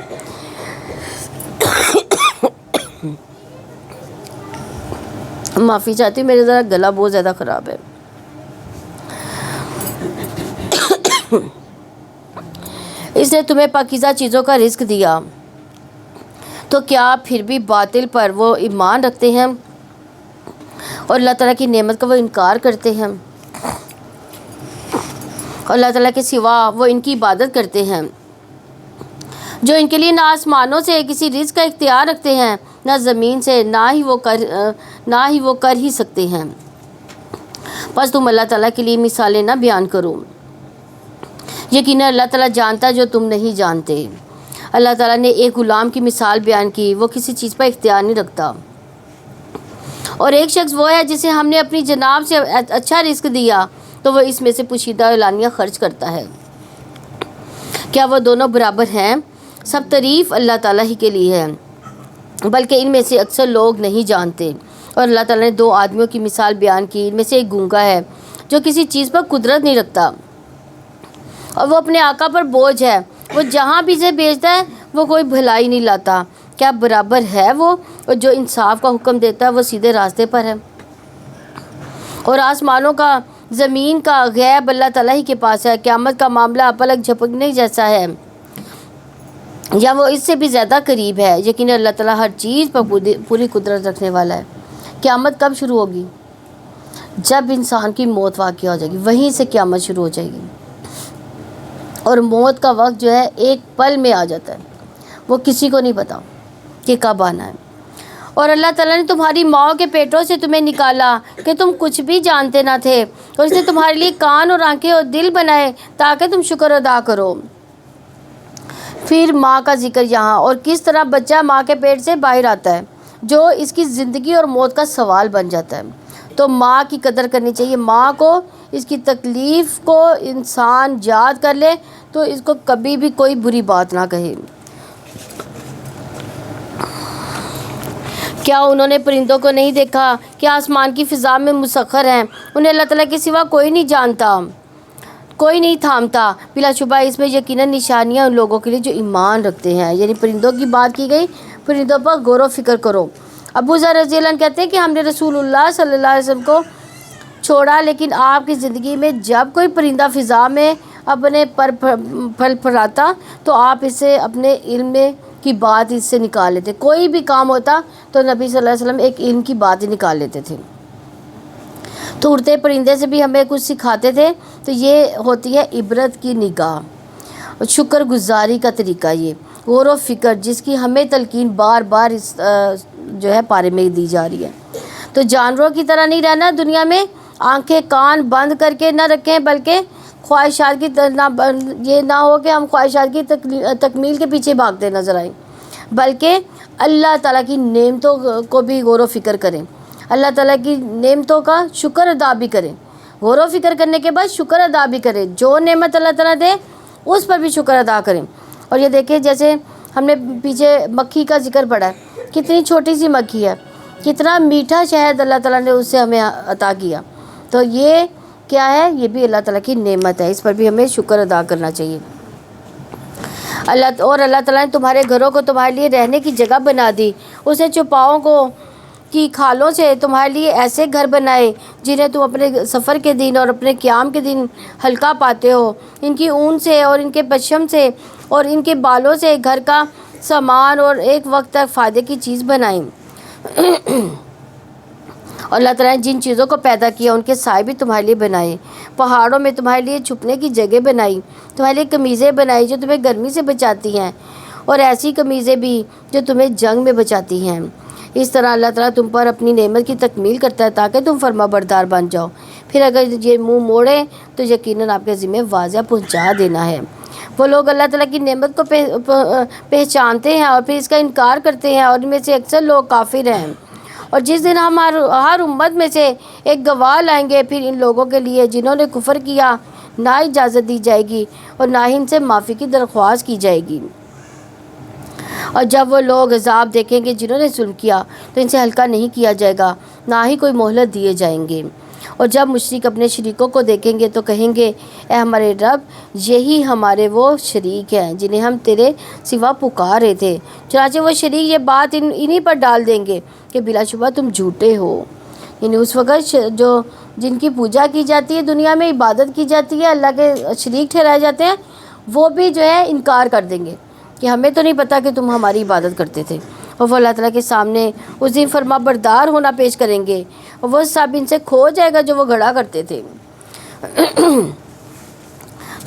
معافی چاہتی ہوں، میرے ذرا گلا بہت زیادہ خراب ہے۔ اس نے تمہیں پاکیزہ چیزوں کا رزق دیا، تو کیا پھر بھی باطل پر وہ ایمان رکھتے ہیں اور اللہ تعالیٰ کی نعمت کا وہ انکار کرتے ہیں، اور اللہ تعالیٰ کے سوا وہ ان کی عبادت کرتے ہیں جو ان کے لیے نہ آسمانوں سے کسی رزق کا اختیار رکھتے ہیں، نہ زمین سے، نہ ہی وہ کر ہی سکتے ہیں۔ بس تم اللہ تعالیٰ کے لیے مثالیں نہ بیان کرو، یقیناً اللہ تعالیٰ جانتا جو تم نہیں جانتے۔ اللہ تعالیٰ نے ایک غلام کی مثال بیان کی، وہ کسی چیز پر اختیار نہیں رکھتا، اور ایک شخص وہ ہے جسے ہم نے اپنی جناب سے اچھا رزق دیا تو وہ اس میں سے پوشیدہ اعلانیہ خرچ کرتا ہے۔ کیا وہ دونوں برابر ہیں؟ سب تعریف اللہ تعالیٰ ہی کے لیے ہے، بلکہ ان میں سے اکثر لوگ نہیں جانتے۔ اور اللہ تعالیٰ نے دو آدمیوں کی مثال بیان کی، ان میں سے ایک گونگا ہے جو کسی چیز پر قدرت نہیں رکھتا، اور وہ اپنے آقا پر بوجھ ہے، وہ جہاں بھی اسے بھیجتا ہے وہ کوئی بھلائی نہیں لاتا۔ کیا برابر ہے وہ اور جو انصاف کا حکم دیتا ہے وہ سیدھے راستے پر ہے؟ اور آسمانوں کا، زمین کا غیب اللہ تعالیٰ ہی کے پاس ہے۔ قیامت کا معاملہ پلک جھپکنے جیسا ہے یا وہ اس سے بھی زیادہ قریب ہے۔ یقیناً اللہ تعالیٰ ہر چیز پر پوری قدرت رکھنے والا ہے۔ قیامت کب شروع ہوگی؟ جب انسان کی موت واقع ہو جائے گی، وہیں سے قیامت شروع ہو جائے گی۔ اور موت کا وقت جو ہے ایک پل میں آ جاتا ہے، وہ کسی کو نہیں پتا کہ کب آنا ہے۔ اور اللہ تعالیٰ نے تمہاری ماؤں کے پیٹوں سے تمہیں نکالا کہ تم کچھ بھی جانتے نہ تھے، اور اس نے تمہارے لیے کان اور آنکھیں اور دل بنائے تاکہ تم شکر ادا کرو۔ پھر ماں کا ذکر یہاں، اور کس طرح بچہ ماں کے پیٹ سے باہر آتا ہے جو اس کی زندگی اور موت کا سوال بن جاتا ہے۔ تو ماں کی قدر کرنی چاہیے۔ ماں کو اس کی تکلیف کو انسان یاد کر لے تو اس کو کبھی بھی کوئی بری بات نہ کہے۔ کیا انہوں نے پرندوں کو نہیں دیکھا کہ آسمان کی فضا میں مسخر ہیں؟ انہیں اللہ تعالیٰ کے سوا کوئی نہیں جانتا، کوئی نہیں تھامتا۔ بلا شبہ اس میں یقیناً نشانیاں ان لوگوں کے لیے جو ایمان رکھتے ہیں۔ یعنی پرندوں کی بات کی گئی، پرندوں پر غور و فکر کرو۔ ابو ذر رضی اللہ عنہ کہتے ہیں کہ ہم نے رسول اللہ صلی اللہ علیہ وسلم کو چھوڑا، لیکن آپ کی زندگی میں جب کوئی پرندہ فضا میں اپنے پر پھل پھراتا تو آپ اسے اپنے علم کی بات اس سے نکال لیتے۔ کوئی بھی کام ہوتا تو نبی صلی اللہ علیہ وسلم ایک علم کی بات ہی نکال لیتے تھے۔ تو اڑتے پرندے سے بھی ہمیں کچھ سکھاتے تھے۔ تو یہ ہوتی ہے عبرت کی نگاہ، شکر گزاری کا طریقہ، یہ غور و فکر جس کی ہمیں تلقین بار بار اس جو ہے پارے میں دی جا رہی ہے۔ تو جانوروں کی طرح نہیں رہنا دنیا میں، آنکھیں کان بند کر کے نہ رکھیں، بلکہ خواہشات کی یہ نہ ہو کہ ہم خواہشات کی تکمیل کے پیچھے بھاگتے نظر آئیں، بلکہ اللہ تعالیٰ کی نعمتوں کو بھی غور و فکر کریں، اللہ تعالیٰ کی نعمتوں کا شکر ادا بھی کریں۔ غور و فکر کرنے کے بعد شکر ادا بھی کریں، جو نعمت اللہ تعالیٰ دے اس پر بھی شکر ادا کریں۔ اور یہ دیکھیں جیسے ہم نے پیچھے مکھی کا ذکر پڑھا ہے، کتنی چھوٹی سی مکھی ہے، کتنا میٹھا شہد اللہ تعالیٰ نے اس سے ہمیں عطا کیا۔ تو یہ کیا ہے؟ یہ بھی اللہ تعالیٰ کی نعمت ہے، اس پر بھی ہمیں شکر ادا کرنا چاہیے۔ اللہ تعالیٰ نے تمہارے گھروں کو تمہارے لیے رہنے کی جگہ بنا دی، اس نے چوپاؤں کی کھالوں سے تمہارے لیے ایسے گھر بنائے جنہیں تم اپنے سفر کے دن اور اپنے قیام کے دن ہلکا پاتے ہو۔ ان کی اون سے اور ان کے پشم سے اور ان کے بالوں سے گھر کا سامان اور ایک وقت تک فائدے کی چیز بنائیں۔ اور اللہ تعالیٰ نے جن چیزوں کو پیدا کیا ان کے سائے بھی تمہارے لیے بنائے، پہاڑوں میں تمہارے لیے چھپنے کی جگہ بنائی، تمہارے لیے قمیضیں بنائی جو تمہیں گرمی سے بچاتی ہیں، اور ایسی قمیضیں بھی جو تمہیں جنگ میں بچاتی ہیں۔ اس طرح اللہ تعالیٰ تم پر اپنی نعمت کی تکمیل کرتا ہے تاکہ تم فرما بردار بن جاؤ۔ پھر اگر یہ منہ موڑے تو یقیناً آپ کے ذمہ واضح پہنچا دینا ہے۔ وہ لوگ اللہ تعالیٰ کی نعمت کو پہچانتے ہیں اور پھر اس کا انکار کرتے ہیں، اور ان میں سے اکثر لوگ کافر ہیں۔ اور جس دن ہم ہر امت میں سے ایک گواہ لائیں گے، پھر ان لوگوں کے لیے جنہوں نے کفر کیا نہ اجازت دی جائے گی اور نہ ہی ان سے معافی کی درخواست کی جائے گی۔ اور جب وہ لوگ عذاب دیکھیں گے جنہوں نے ظلم کیا تو ان سے ہلکا نہیں کیا جائے گا، نہ ہی کوئی مہلت دیے جائیں گے۔ اور جب مشرک اپنے شریکوں کو دیکھیں گے تو کہیں گے اے ہمارے رب یہی ہمارے وہ شریک ہیں جنہیں ہم تیرے سوا پکار رہے تھے، چنانچہ وہ شریک یہ بات انہی پر ڈال دیں گے کہ بلا شبہ تم جھوٹے ہو۔ یعنی اس وقت جو جن کی پوجا کی جاتی ہے، دنیا میں عبادت کی جاتی ہے، اللہ کے شریک ٹھہرائے جاتے ہیں، وہ بھی جو ہے انکار کر دیں گے کہ ہمیں تو نہیں پتہ کہ تم ہماری عبادت کرتے تھے، اور وہ اللہ تعالیٰ کے سامنے اس دن فرما بردار ہونا پیش کریں گے، اور وہ سب ان سے کھو جائے گا جو وہ گھڑا کرتے تھے۔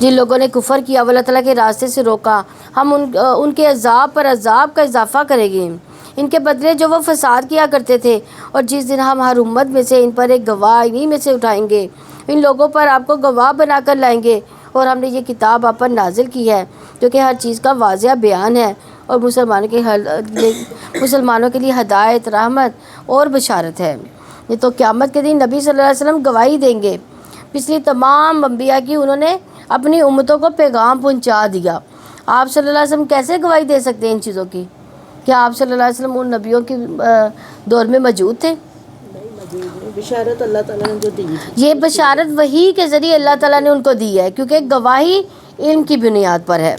جن لوگوں نے کفر کیا، وہ اللہ تعالیٰ کے راستے سے روکا، ہم ان کے عذاب پر عذاب کا اضافہ کریں گے، ان کے بدلے جو وہ فساد کیا کرتے تھے، اور جس دن ہم ہر امت میں سے ان پر ایک گواہ انہی میں سے اٹھائیں گے، ان لوگوں پر آپ کو گواہ بنا کر لائیں گے، اور ہم نے یہ کتاب آپ پر نازل کی ہے جو کہ ہر چیز کا واضح بیان ہے، اور مسلمانوں کے لیے ہدایت، رحمت اور بشارت ہے۔ یہ تو قیامت کے دن نبی صلی اللہ علیہ وسلم گواہی دیں گے، پچھلی تمام انبیاء کی انہوں نے اپنی امتوں کو پیغام پہنچا دیا۔ آپ صلی اللہ علیہ وسلم کیسے گواہی دے سکتے ہیں ان چیزوں کی؟ کیا آپ صلی اللہ علیہ وسلم ان نبیوں کے دور میں موجود تھے؟ بشارت اللہ تعالیٰ نے جو دی تھی، یہ بشارت وحی کے ذریعے اللہ تعالیٰ نے ان کو دی ہے، کیونکہ گواہی علم کی بنیاد پر ہے۔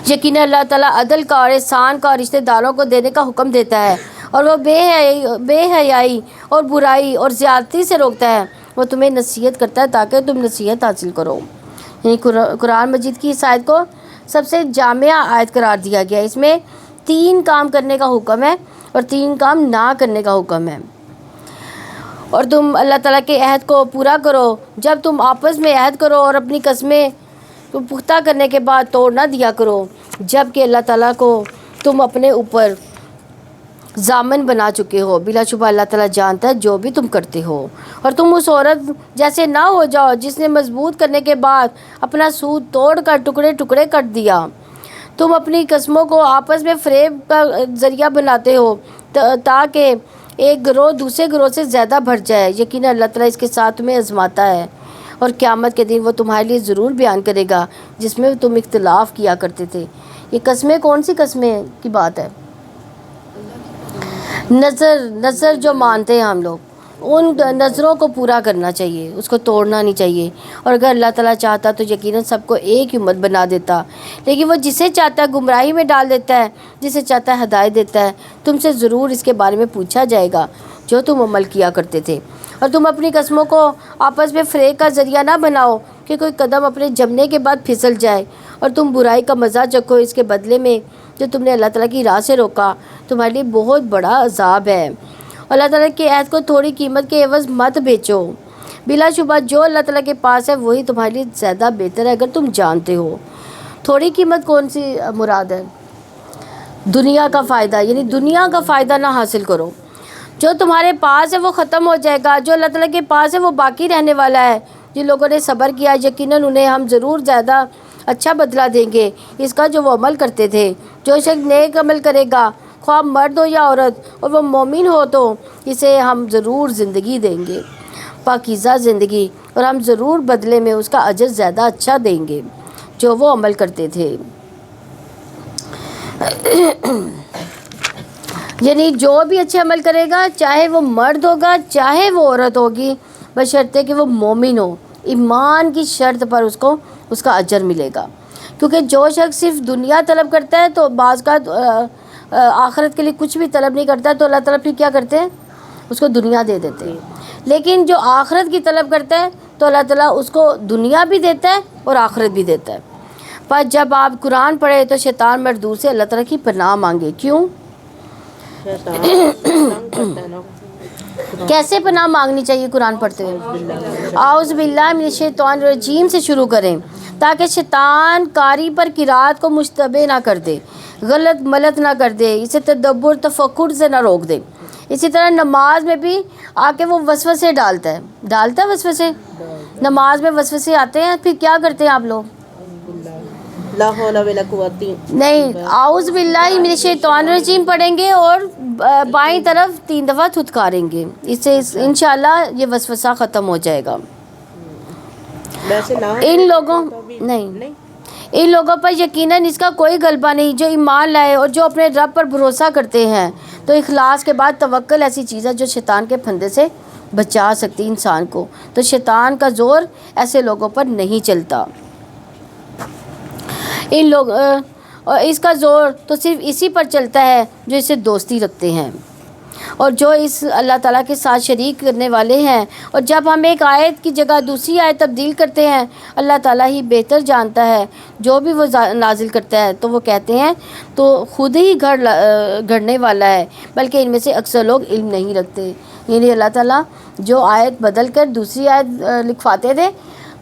یقیناً اللہ تعالیٰ عدل کا اور احسان کا اور رشتہ داروں کو دینے کا حکم دیتا ہے، اور وہ بے حیائی اور برائی اور زیادتی سے روکتا ہے۔ وہ تمہیں نصیحت کرتا ہے تاکہ تم نصیحت حاصل کرو۔ یعنی قرآن مجید کی اس آیت کو سب سے جامع آیت قرار دیا گیا ہے۔ اس میں 3 کام کرنے کا حکم ہے اور 3 کام نہ کرنے کا حکم ہے۔ اور تم اللہ تعالیٰ کے عہد کو پورا کرو، جب تم آپس میں عہد کرو، اور اپنی قسمیں پختہ کرنے کے بعد توڑ نہ دیا کرو، جب کہ اللہ تعالیٰ کو تم اپنے اوپر ضامن بنا چکے ہو۔ بلا شبہ اللہ تعالیٰ جانتا ہے جو بھی تم کرتے ہو۔ اور تم اس عورت جیسے نہ ہو جاؤ جس نے مضبوط کرنے کے بعد اپنا سود توڑ کر ٹکڑے ٹکڑے کر دیا۔ تم اپنی قسموں کو آپس میں فریب کا ذریعہ بناتے ہو تاکہ ایک گروہ دوسرے گروہ سے زیادہ بڑھ جائے۔ یقیناً اللہ تعالیٰ اس کے ساتھ تمہیں آزماتا ہے، اور قیامت کے دن وہ تمہارے لیے ضرور بیان کرے گا جس میں تم اختلاف کیا کرتے تھے۔ یہ قسمیں کون سی قسمیں کی بات ہے؟ نظر جو مانتے ہیں ہم لوگ، ان نظروں کو پورا کرنا چاہیے، اس کو توڑنا نہیں چاہیے۔ اور اگر اللہ تعالیٰ چاہتا تو یقیناً سب کو ایک امت بنا دیتا، لیکن وہ جسے چاہتا ہے گمراہی میں ڈال دیتا ہے، جسے چاہتا ہے ہدایت دیتا ہے۔ تم سے ضرور اس کے بارے میں پوچھا جائے گا جو تم عمل کیا کرتے تھے۔ اور تم اپنی قسموں کو آپس میں فریب کا ذریعہ نہ بناؤ کہ کوئی قدم اپنے جمنے کے بعد پھسل جائے، اور تم برائی کا مزہ چکھو اس کے بدلے میں جو تم نے اللہ تعالیٰ کی راہ سے روکا، تمہارے لیے بہت بڑا عذاب ہے۔ اللہ تعالیٰ کے عہد کو تھوڑی قیمت کے عوض مت بیچو، بلا شبہ جو اللہ تعالیٰ کے پاس ہے وہی تمہارے لیے زیادہ بہتر ہے اگر تم جانتے ہو۔ تھوڑی قیمت کون سی مراد ہے؟ دنیا کا فائدہ، یعنی دنیا کا فائدہ نہ حاصل کرو۔ جو تمہارے پاس ہے وہ ختم ہو جائے گا، جو اللہ تعالیٰ کے پاس ہے وہ باقی رہنے والا ہے۔ جن لوگوں نے صبر کیا یقیناً انہیں ہم ضرور زیادہ اچھا بدلہ دیں گے اس کا جو وہ عمل کرتے تھے۔ جو شخص نیک عمل کرے گا، خواہ مرد ہو یا عورت، اور وہ مومن ہو تو اسے ہم ضرور زندگی دیں گے، پاکیزہ زندگی، اور ہم ضرور بدلے میں اس کا اجر زیادہ اچھا دیں گے جو وہ عمل کرتے تھے۔ یعنی جو بھی اچھے عمل کرے گا، چاہے وہ مرد ہوگا چاہے وہ عورت ہوگی، بشرطے کہ وہ مومن ہو، ایمان کی شرط پر اس کو اس کا اجر ملے گا۔ کیونکہ جو شخص صرف دنیا طلب کرتا ہے تو بعض کا آخرت کے لیے کچھ بھی طلب نہیں کرتا، تو اللہ تعالیٰ پھر کیا کرتے ہیں؟ اس کو دنیا دے دیتے ہیں۔ لیکن جو آخرت کی طلب کرتا ہے تو اللہ تعالیٰ اس کو دنیا بھی دیتا ہے اور آخرت بھی دیتا ہے۔ پر جب آپ قرآن پڑھیں تو شیطان مردود سے اللہ تعالیٰ کی پناہ مانگے۔ کیوں؟ کیسے پناہ مانگنی چاہیے قرآن پڑھتے ہوئے؟ اعوذ باللہ من الشیطان الرجیم سے شروع کریں تاکہ شیطان قاری پر قرات کو مشتبہ نہ کر دے، غلط ملت نہ کر دے، اسے تدبر تفکر سے نہ روک دے۔ اسی طرح نماز میں بھی آ کے وہ وسوسے ڈالتا ہے وسوسے۔ نماز میں وسوسے آتے ہیں، پھر کیا کرتے ہیں آپ لوگ؟ لا حول ولا قوت نہیں، اعوذ باللہ من الشیطان الرجیم پڑھیں گے اور بائیں طرف 3 دفعہ تھتکاریں گے، اس سے انشاءاللہ یہ وسوسہ ختم ہو جائے گا۔ ان لوگوں پر یقیناً اس کا کوئی غلبہ نہیں جو ایمان لائے اور جو اپنے رب پر بھروسہ کرتے ہیں تو اخلاص کے بعد توکل ایسی چیز ہے جو شیطان کے پھندے سے بچا سکتی انسان کو. تو شیطان کا زور ایسے لوگوں پر نہیں چلتا. ان لوگ اس کا زور تو صرف اسی پر چلتا ہے جو اسے دوستی رکھتے ہیں اور جو اس اللہ تعالیٰ کے ساتھ شریک کرنے والے ہیں. اور جب ہم ایک آیت کی جگہ دوسری آیت تبدیل کرتے ہیں, اللہ تعالیٰ ہی بہتر جانتا ہے جو بھی وہ نازل کرتا ہے, تو وہ کہتے ہیں تو خود ہی گھڑنے والا ہے, بلکہ ان میں سے اکثر لوگ علم نہیں رکھتے. یعنی اللہ تعالیٰ جو آیت بدل کر دوسری آیت لکھواتے تھے,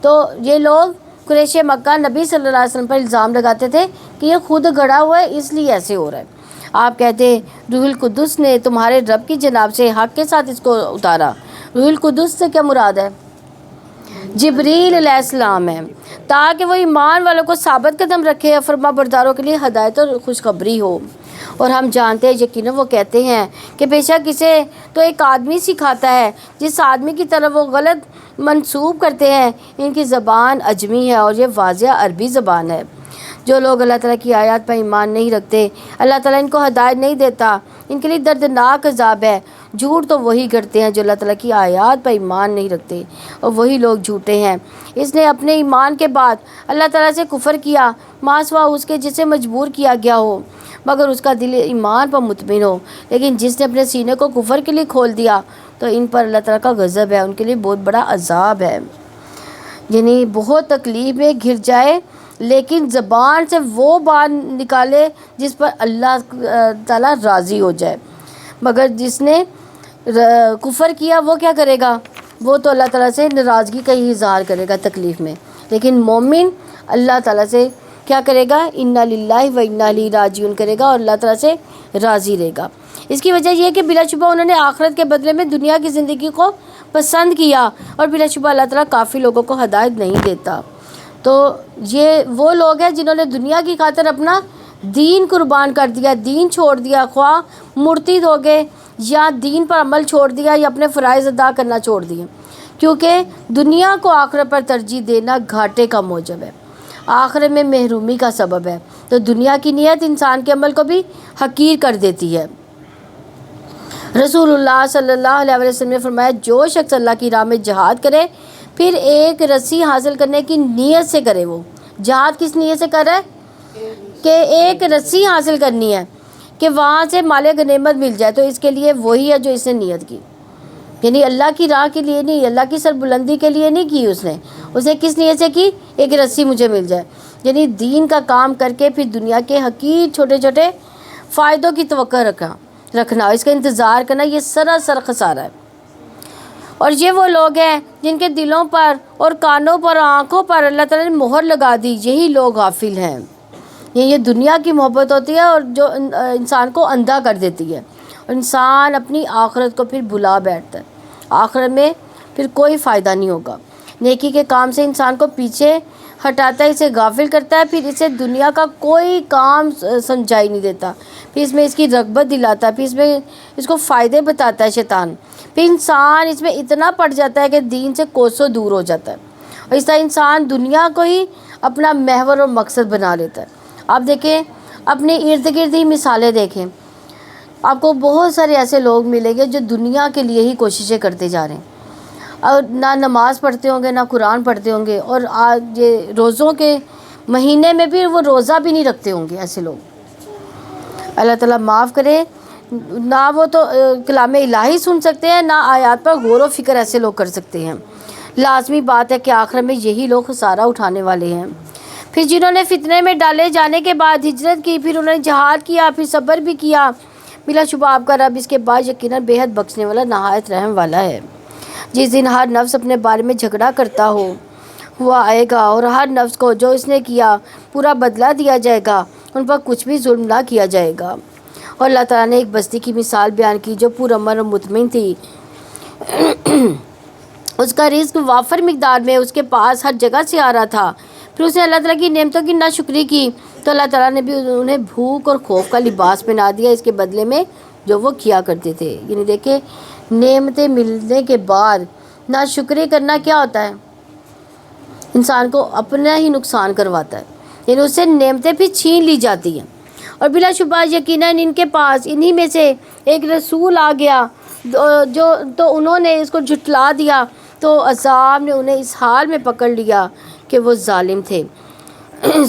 تو یہ لوگ قریش مکہ نبی صلی اللہ علیہ وسلم پر الزام لگاتے تھے کہ یہ خود گھڑا ہوا ہے اس لیے ایسے ہو رہا ہے. آپ کہتے ہیں روح القدس نے تمہارے رب کی جناب سے حق کے ساتھ اس کو اتارا. روح القدس سے کیا مراد ہے؟ جبریل علیہ السلام ہے, تاکہ وہ ایمان والوں کو ثابت قدم رکھے اور فرما برداروں کے لیے ہدایت اور خوشخبری ہو. اور ہم جانتے ہیں یقیناً وہ کہتے ہیں کہ بے شک اسے تو ایک آدمی سکھاتا ہے جس آدمی کی طرف وہ غلط منسوب کرتے ہیں. ان کی زبان عجمی ہے اور یہ واضح عربی زبان ہے. جو لوگ اللہ تعالیٰ کی آیات پر ایمان نہیں رکھتے, اللہ تعالیٰ ان کو ہدایت نہیں دیتا, ان کے لیے دردناک عذاب ہے. جھوٹ تو وہی کرتے ہیں جو اللہ تعالیٰ کی آیات پر ایمان نہیں رکھتے, اور وہی لوگ جھوٹے ہیں. اس نے اپنے ایمان کے بعد اللہ تعالیٰ سے کفر کیا, ما سوا اس کے جسے مجبور کیا گیا ہو, مگر اس کا دل ایمان پر مطمئن ہو. لیکن جس نے اپنے سینے کو کفر کے لیے کھول دیا, تو ان پر اللہ تعالیٰ کا غضب ہے, ان کے لیے بہت بڑا عذاب ہے. یعنی بہت تکلیف میں گر جائے لیکن زبان سے وہ بات نکالے جس پر اللہ تعالیٰ راضی ہو جائے. مگر جس نے کفر کیا وہ کیا کرے گا؟ وہ تو اللہ تعالیٰ سے ناراضگی کا ہی اظہار کرے گا تکلیف میں. لیکن مومن اللہ تعالیٰ سے کیا کرے گا؟ انا للہ و انا الیہ راجعون کرے گا اور اللہ تعالیٰ سے راضی رہے گا. اس کی وجہ یہ ہے کہ بلا شبہ انہوں نے آخرت کے بدلے میں دنیا کی زندگی کو پسند کیا, اور بلا شبہ اللہ تعالیٰ کافی لوگوں کو ہدایت نہیں دیتا. تو یہ وہ لوگ ہیں جنہوں نے دنیا کی خاطر اپنا دین قربان کر دیا, دین چھوڑ دیا, خواہ مرتد ہو گئے یا دین پر عمل چھوڑ دیا یا اپنے فرائض ادا کرنا چھوڑ دیے, کیونکہ دنیا کو آخرت پر ترجیح دینا گھاٹے کا موجب ہے, آخرت میں محرومی کا سبب ہے. تو دنیا کی نیت انسان کے عمل کو بھی حقیر کر دیتی ہے. رسول اللہ صلی اللہ علیہ وسلم نے فرمایا, جو شخص اللہ کی راہ میں جہاد کرے پھر ایک رسی حاصل کرنے کی نیت سے کرے. وہ جہاد کس نیت سے کر رہا ہے؟ کہ ایک رسی حاصل کرنی ہے کہ وہاں سے مال غنیمت مل جائے, تو اس کے لیے وہی ہے جو اس نے نیت کی. یعنی اللہ کی راہ کے لیے نہیں, اللہ کی سربلندی کے لیے نہیں کی اس نے کس نیت سے کی؟ ایک رسی مجھے مل جائے. یعنی دین کا کام کر کے پھر دنیا کے حقیر چھوٹے چھوٹے فائدوں کی توقع رکھنا, اس کا انتظار کرنا, یہ سراسر خسارہ ہے. اور یہ وہ لوگ ہیں جن کے دلوں پر اور کانوں پر اور آنکھوں پر اللہ تعالیٰ نے مہر لگا دی, یہی لوگ غافل ہیں. یہ دنیا کی محبت ہوتی ہے اور جو انسان کو اندھا کر دیتی ہے, اور انسان اپنی آخرت کو پھر بھلا بیٹھتا ہے. آخرت میں پھر کوئی فائدہ نہیں ہوگا. نیکی کے کام سے انسان کو پیچھے ہٹاتا ہے, اسے غافل کرتا ہے, پھر اسے دنیا کا کوئی کام سمجھائی نہیں دیتا, پھر اس میں اس کی رغبت دلاتا ہے, پھر اس میں اس کو فائدے بتاتا ہے شیطان. پھر انسان اس میں اتنا پڑ جاتا ہے کہ دین سے کوسوں دور ہو جاتا ہے, اور اس طرح انسان دنیا کو ہی اپنا محور اور مقصد بنا لیتا ہے. آپ دیکھیں اپنے ارد گرد ہی مثالیں دیکھیں, آپ کو بہت سارے ایسے لوگ ملیں گے جو دنیا کے لیے ہی کوششیں کرتے جا رہے ہیں, اور نہ نماز پڑھتے ہوں گے نہ قرآن پڑھتے ہوں گے, اور آج یہ روزوں کے مہینے میں بھی وہ روزہ بھی نہیں رکھتے ہوں گے. ایسے لوگ اللہ تعالیٰ معاف کرے, نہ وہ تو کلام الہی سن سکتے ہیں, نہ آیات پر غور و فکر ایسے لوگ کر سکتے ہیں. لازمی بات ہے کہ آخر میں یہی لوگ خسارہ اٹھانے والے ہیں. پھر جنہوں نے فتنے میں ڈالے جانے کے بعد ہجرت کی, پھر انہوں نے جہاد کیا, پھر صبر بھی کیا, بلا شبہ آپ کا رب اس کے بعد یقیناً بے حد بخشنے والا نہایت رحم والا ہے. جس دن ہر نفس اپنے بارے میں جھگڑا کرتا ہوا آئے گا, اور ہر نفس کو جو اس نے کیا پورا بدلہ دیا جائے گا, ان پر کچھ بھی ظلم نہ کیا جائے گا. اور اللہ تعالیٰ نے ایک بستی کی مثال بیان کی جو پرامن اور مطمئن تھی. اس کا رزق وافر مقدار میں اس کے پاس ہر جگہ سے آ رہا تھا. پھر اس نے اللہ تعالیٰ کی نعمتوں کی ناشکری کی تو اللہ تعالیٰ نے بھی انہیں بھوک اور خوف کا لباس پہنا دیا اس کے بدلے میں جو وہ کیا کرتے تھے. یعنی دیکھیں نعمتیں ملنے کے بعد ناشکری کرنا کیا ہوتا ہے؟ انسان کو اپنا ہی نقصان کرواتا ہے. یعنی اس سے نعمتیں بھی چھین لی جاتی ہیں, اور بلا شبہ یقیناً ان کے پاس انہی میں سے ایک رسول آ گیا جو تو انہوں نے اس کو جھٹلا دیا، تو عذاب نے انہیں اس حال میں پکڑ لیا کہ وہ ظالم تھے۔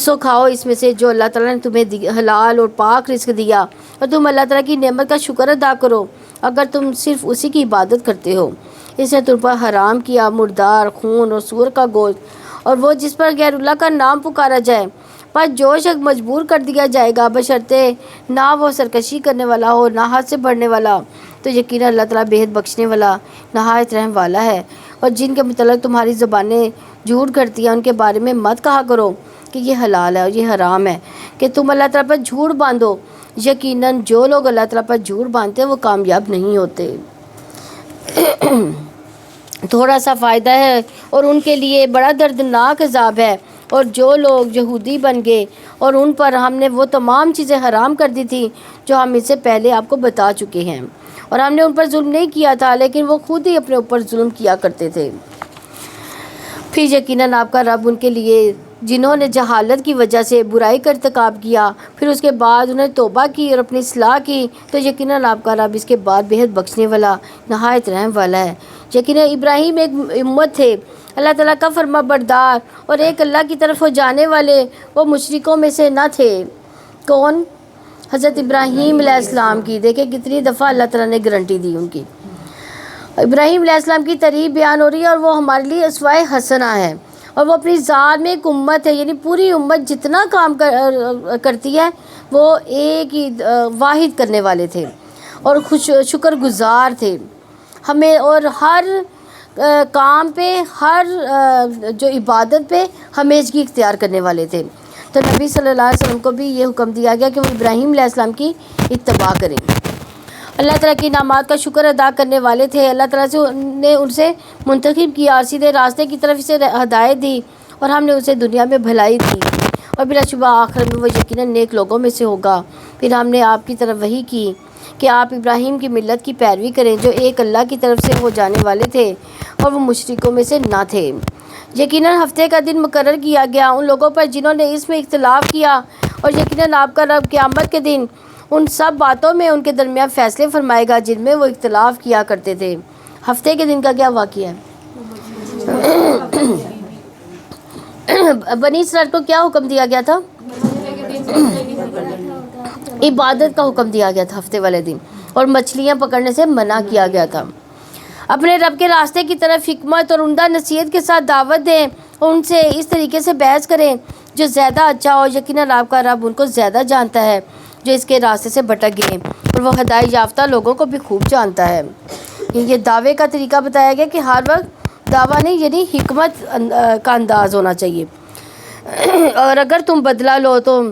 سو کھاؤ اس میں سے جو اللہ تعالیٰ نے تمہیں حلال اور پاک رزق دیا، اور تم اللہ تعالیٰ کی نعمت کا شکر ادا کرو اگر تم صرف اسی کی عبادت کرتے ہو۔ اس نے تم پر حرام کیا مردار خون اور سور کا گوشت اور وہ جس پر غیر اللہ کا نام پکارا جائے، پر جو شخص مجبور کر دیا جائے گا بشرطے نہ وہ سرکشی کرنے والا ہو نہ حد سے بڑھنے والا، تو یقینا اللہ تعالیٰ بے حد بخشنے والا نہایت رحم والا ہے۔ اور جن کے متعلق تمہاری زبانیں جھوٹ کرتی ہیں ان کے بارے میں مت کہا کرو کہ یہ حلال ہے اور یہ حرام ہے کہ تم اللہ تعالیٰ پر جھوٹ باندھو، یقیناً جو لوگ اللہ تعالیٰ پر جھوٹ باندھتے ہیں وہ کامیاب نہیں ہوتے۔ تھوڑا سا فائدہ ہے اور ان کے لیے بڑا دردناک عذاب ہے۔ اور جو لوگ یہودی بن گئے اور ان پر ہم نے وہ تمام چیزیں حرام کر دی تھی جو ہم اس سے پہلے آپ کو بتا چکے ہیں، اور ہم نے ان پر ظلم نہیں کیا تھا لیکن وہ خود ہی اپنے اوپر ظلم کیا کرتے تھے۔ پھر یقیناً آپ کا رب ان کے لیے جنہوں نے جہالت کی وجہ سے برائی کا ارتکاب کیا پھر اس کے بعد انہیں توبہ کی اور اپنی اصلاح کی، تو یقیناً آپ کا رب اس کے بعد بے حد بخشنے والا نہایت رحم والا ہے۔ یقیناً ابراہیم ایک امت تھے اللہ تعالیٰ کا فرما بردار اور ایک اللہ کی طرف ہو جانے والے، وہ مشرکوں میں سے نہ تھے۔ کون؟ حضرت ابراہیم علیہ السلام کی دیکھیں کتنی دفعہ اللہ تعالیٰ نے گارنٹی دی ان کی۔ ابراہیم علیہ السلام کی تعریف بیان ہو رہی ہے اور وہ ہمارے لیے اسوائے حسنہ ہے، اور وہ اپنی ذات میں ایک امت ہے، یعنی پوری امت جتنا کام کرتی ہے وہ ایک ہی واحد کرنے والے تھے اور شکر گزار تھے ہمیں، اور ہر کام پہ ہر جو عبادت پہ ہمیشگی اختیار کرنے والے تھے۔ تو نبی صلی اللہ علیہ وسلم کو بھی یہ حکم دیا گیا کہ وہ ابراہیم علیہ السلام کی اتباع کریں، اللہ تعالیٰ کی انعامات کا شکر ادا کرنے والے تھے۔ اللہ تعالیٰ نے ان سے منتخب کیا اور سیدھے راستے کی طرف اسے ہدایت دی، اور ہم نے اسے دنیا میں بھلائی دی، اور بلا شبہ آخر میں وہ یقیناً نیک لوگوں میں سے ہوگا۔ پھر ہم نے آپ کی طرف وحی کی کہ آپ ابراہیم کی ملت کی پیروی کریں جو ایک اللہ کی طرف سے ہو جانے والے تھے اور وہ مشرکوں میں سے نہ تھے۔ یقیناً ہفتے کا دن مقرر کیا گیا ان لوگوں پر جنہوں نے اس میں اختلاف کیا، اور یقیناً آپ کا رب قیامت کے دن ان سب باتوں میں ان کے درمیان فیصلے فرمائے گا جن میں وہ اختلاف کیا کرتے تھے۔ ہفتے کے دن کا کیا واقعہ ہے؟ بنی اسرائیل کو کیا حکم دیا گیا تھا؟ عبادت کا حکم دیا گیا تھا ہفتے والے دن، اور مچھلیاں پکڑنے سے منع کیا گیا تھا۔ اپنے رب کے راستے کی طرف حکمت اور عمدہ نصیحت کے ساتھ دعوت دیں اور ان سے اس طریقے سے بحث کریں جو زیادہ اچھا ہو۔ یقیناً آپ کا رب ان کو زیادہ جانتا ہے جو اس کے راستے سے بھٹک گئے، اور وہ ہدایت یافتہ لوگوں کو بھی خوب جانتا ہے۔ یہ دعوے کا طریقہ بتایا گیا کہ ہر وقت دعویٰ نہیں، یعنی حکمت کا انداز ہونا چاہیے۔ اور اگر تم بدلہ لو تو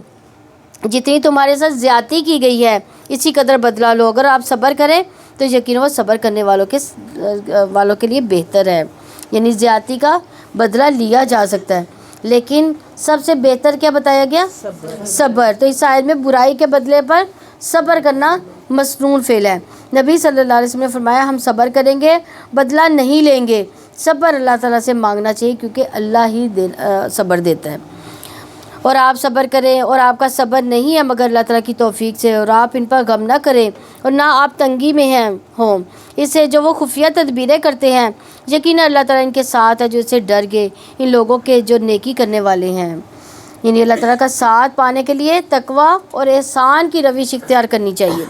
جتنی تمہارے ساتھ زیادتی کی گئی ہے اسی قدر بدلہ لو، اگر آپ صبر کریں تو یقیناً وہ صبر کرنے والوں کے لیے بہتر ہے، یعنی زیادتی کا بدلہ لیا جا سکتا ہے لیکن سب سے بہتر کیا بتایا گیا؟ صبر۔ تو اس آیت میں برائی کے بدلے پر صبر کرنا مسنون فعل ہے۔ نبی صلی اللہ علیہ وسلم نے فرمایا ہم صبر کریں گے، بدلہ نہیں لیں گے۔ صبر اللہ تعالیٰ سے مانگنا چاہیے کیونکہ اللہ ہی صبر دیتا ہے، اور آپ صبر کریں، اور آپ کا صبر نہیں ہے مگر اللہ تعالیٰ کی توفیق سے، اور آپ ان پر غم نہ کریں اور نہ آپ تنگی میں ہوں اس سے جو وہ خفیہ تدبیریں کرتے ہیں، یقیناً اللہ تعالیٰ ان کے ساتھ ہے جو اس سے ڈر گئے، ان لوگوں کے جو نیکی کرنے والے ہیں۔ یعنی اللہ تعالیٰ کا ساتھ پانے کے لیے تقوی اور احسان کی روش اختیار کرنی چاہیے۔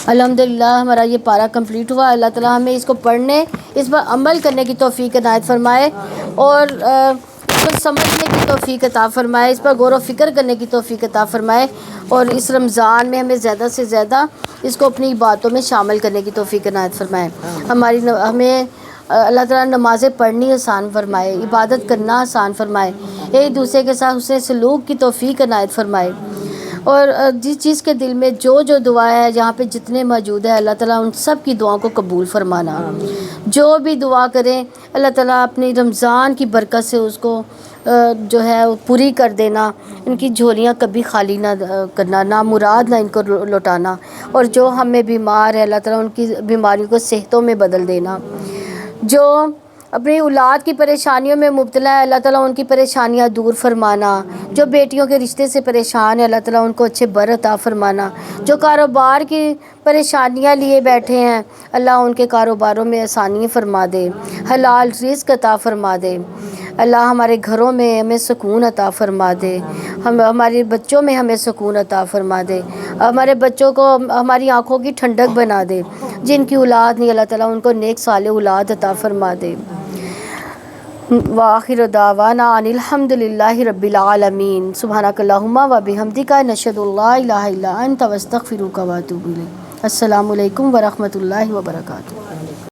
الحمدللہ ہمارا یہ پارہ کمپلیٹ ہوا۔ اللہ تعالیٰ ہمیں اس کو پڑھنے، اس پر عمل کرنے کی توفیق عنایت فرمائے، اور اس کو سمجھنے کی توفیق عطا فرمائے، اس پر غور و فکر کرنے کی توفیق عطا فرمائے، اور اس رمضان میں ہمیں زیادہ سے زیادہ اس کو اپنی باتوں میں شامل کرنے کی توفیق عنایت فرمائے۔ ہمیں اللہ تعالیٰ نمازیں پڑھنی آسان فرمائے، عبادت کرنا آسان فرمائے، ایک دوسرے کے ساتھ حسن سلوک کی توفیق عنایت فرمائے، اور جس چیز کے دل میں جو دعا ہے جہاں پہ جتنے موجود ہیں اللہ تعالیٰ ان سب کی دعاؤں کو قبول فرمانا۔ جو بھی دعا کریں اللہ تعالیٰ اپنی رمضان کی برکت سے اس کو جو ہے پوری کر دینا، ان کی جھولیاں کبھی خالی نہ کرنا، نہ مراد نہ ان کو لوٹانا، اور جو ہمیں بیمار ہے اللہ تعالیٰ ان کی بیماریوں کو صحتوں میں بدل دینا، جو اپنی اولاد کی پریشانیوں میں مبتلا ہے، اللہ تعالیٰ ان کی پریشانیاں دور فرمانا، جو بیٹیوں کے رشتے سے پریشان ہے اللہ تعالیٰ ان کو اچھے بر عطا فرمانا، جو کاروبار کی پریشانیاں لیے بیٹھے ہیں اللہ ان کے کاروباروں میں آسانی فرما دے، حلال رزق عطا فرما دے، اللہ ہمارے گھروں میں ہمیں سکون عطا فرما دے، ہمارے بچوں میں ہمیں سکون عطا فرما دے، ہمارے بچوں کو ہماری آنکھوں کی ٹھنڈک بنا دے، جن کی اولاد نہیں اللہ تعالیٰ ان کو نیک صالح اولاد عطا فرما دے۔ وآخر دعوانا ان الحمد للہ رب العالمین، سبحانک اللہم و بحمدک، نشہد ان لا الہ الا انت، واستغفرک واتوب الیک۔ السلام علیکم ورحمۃ اللہ وبرکاتہ۔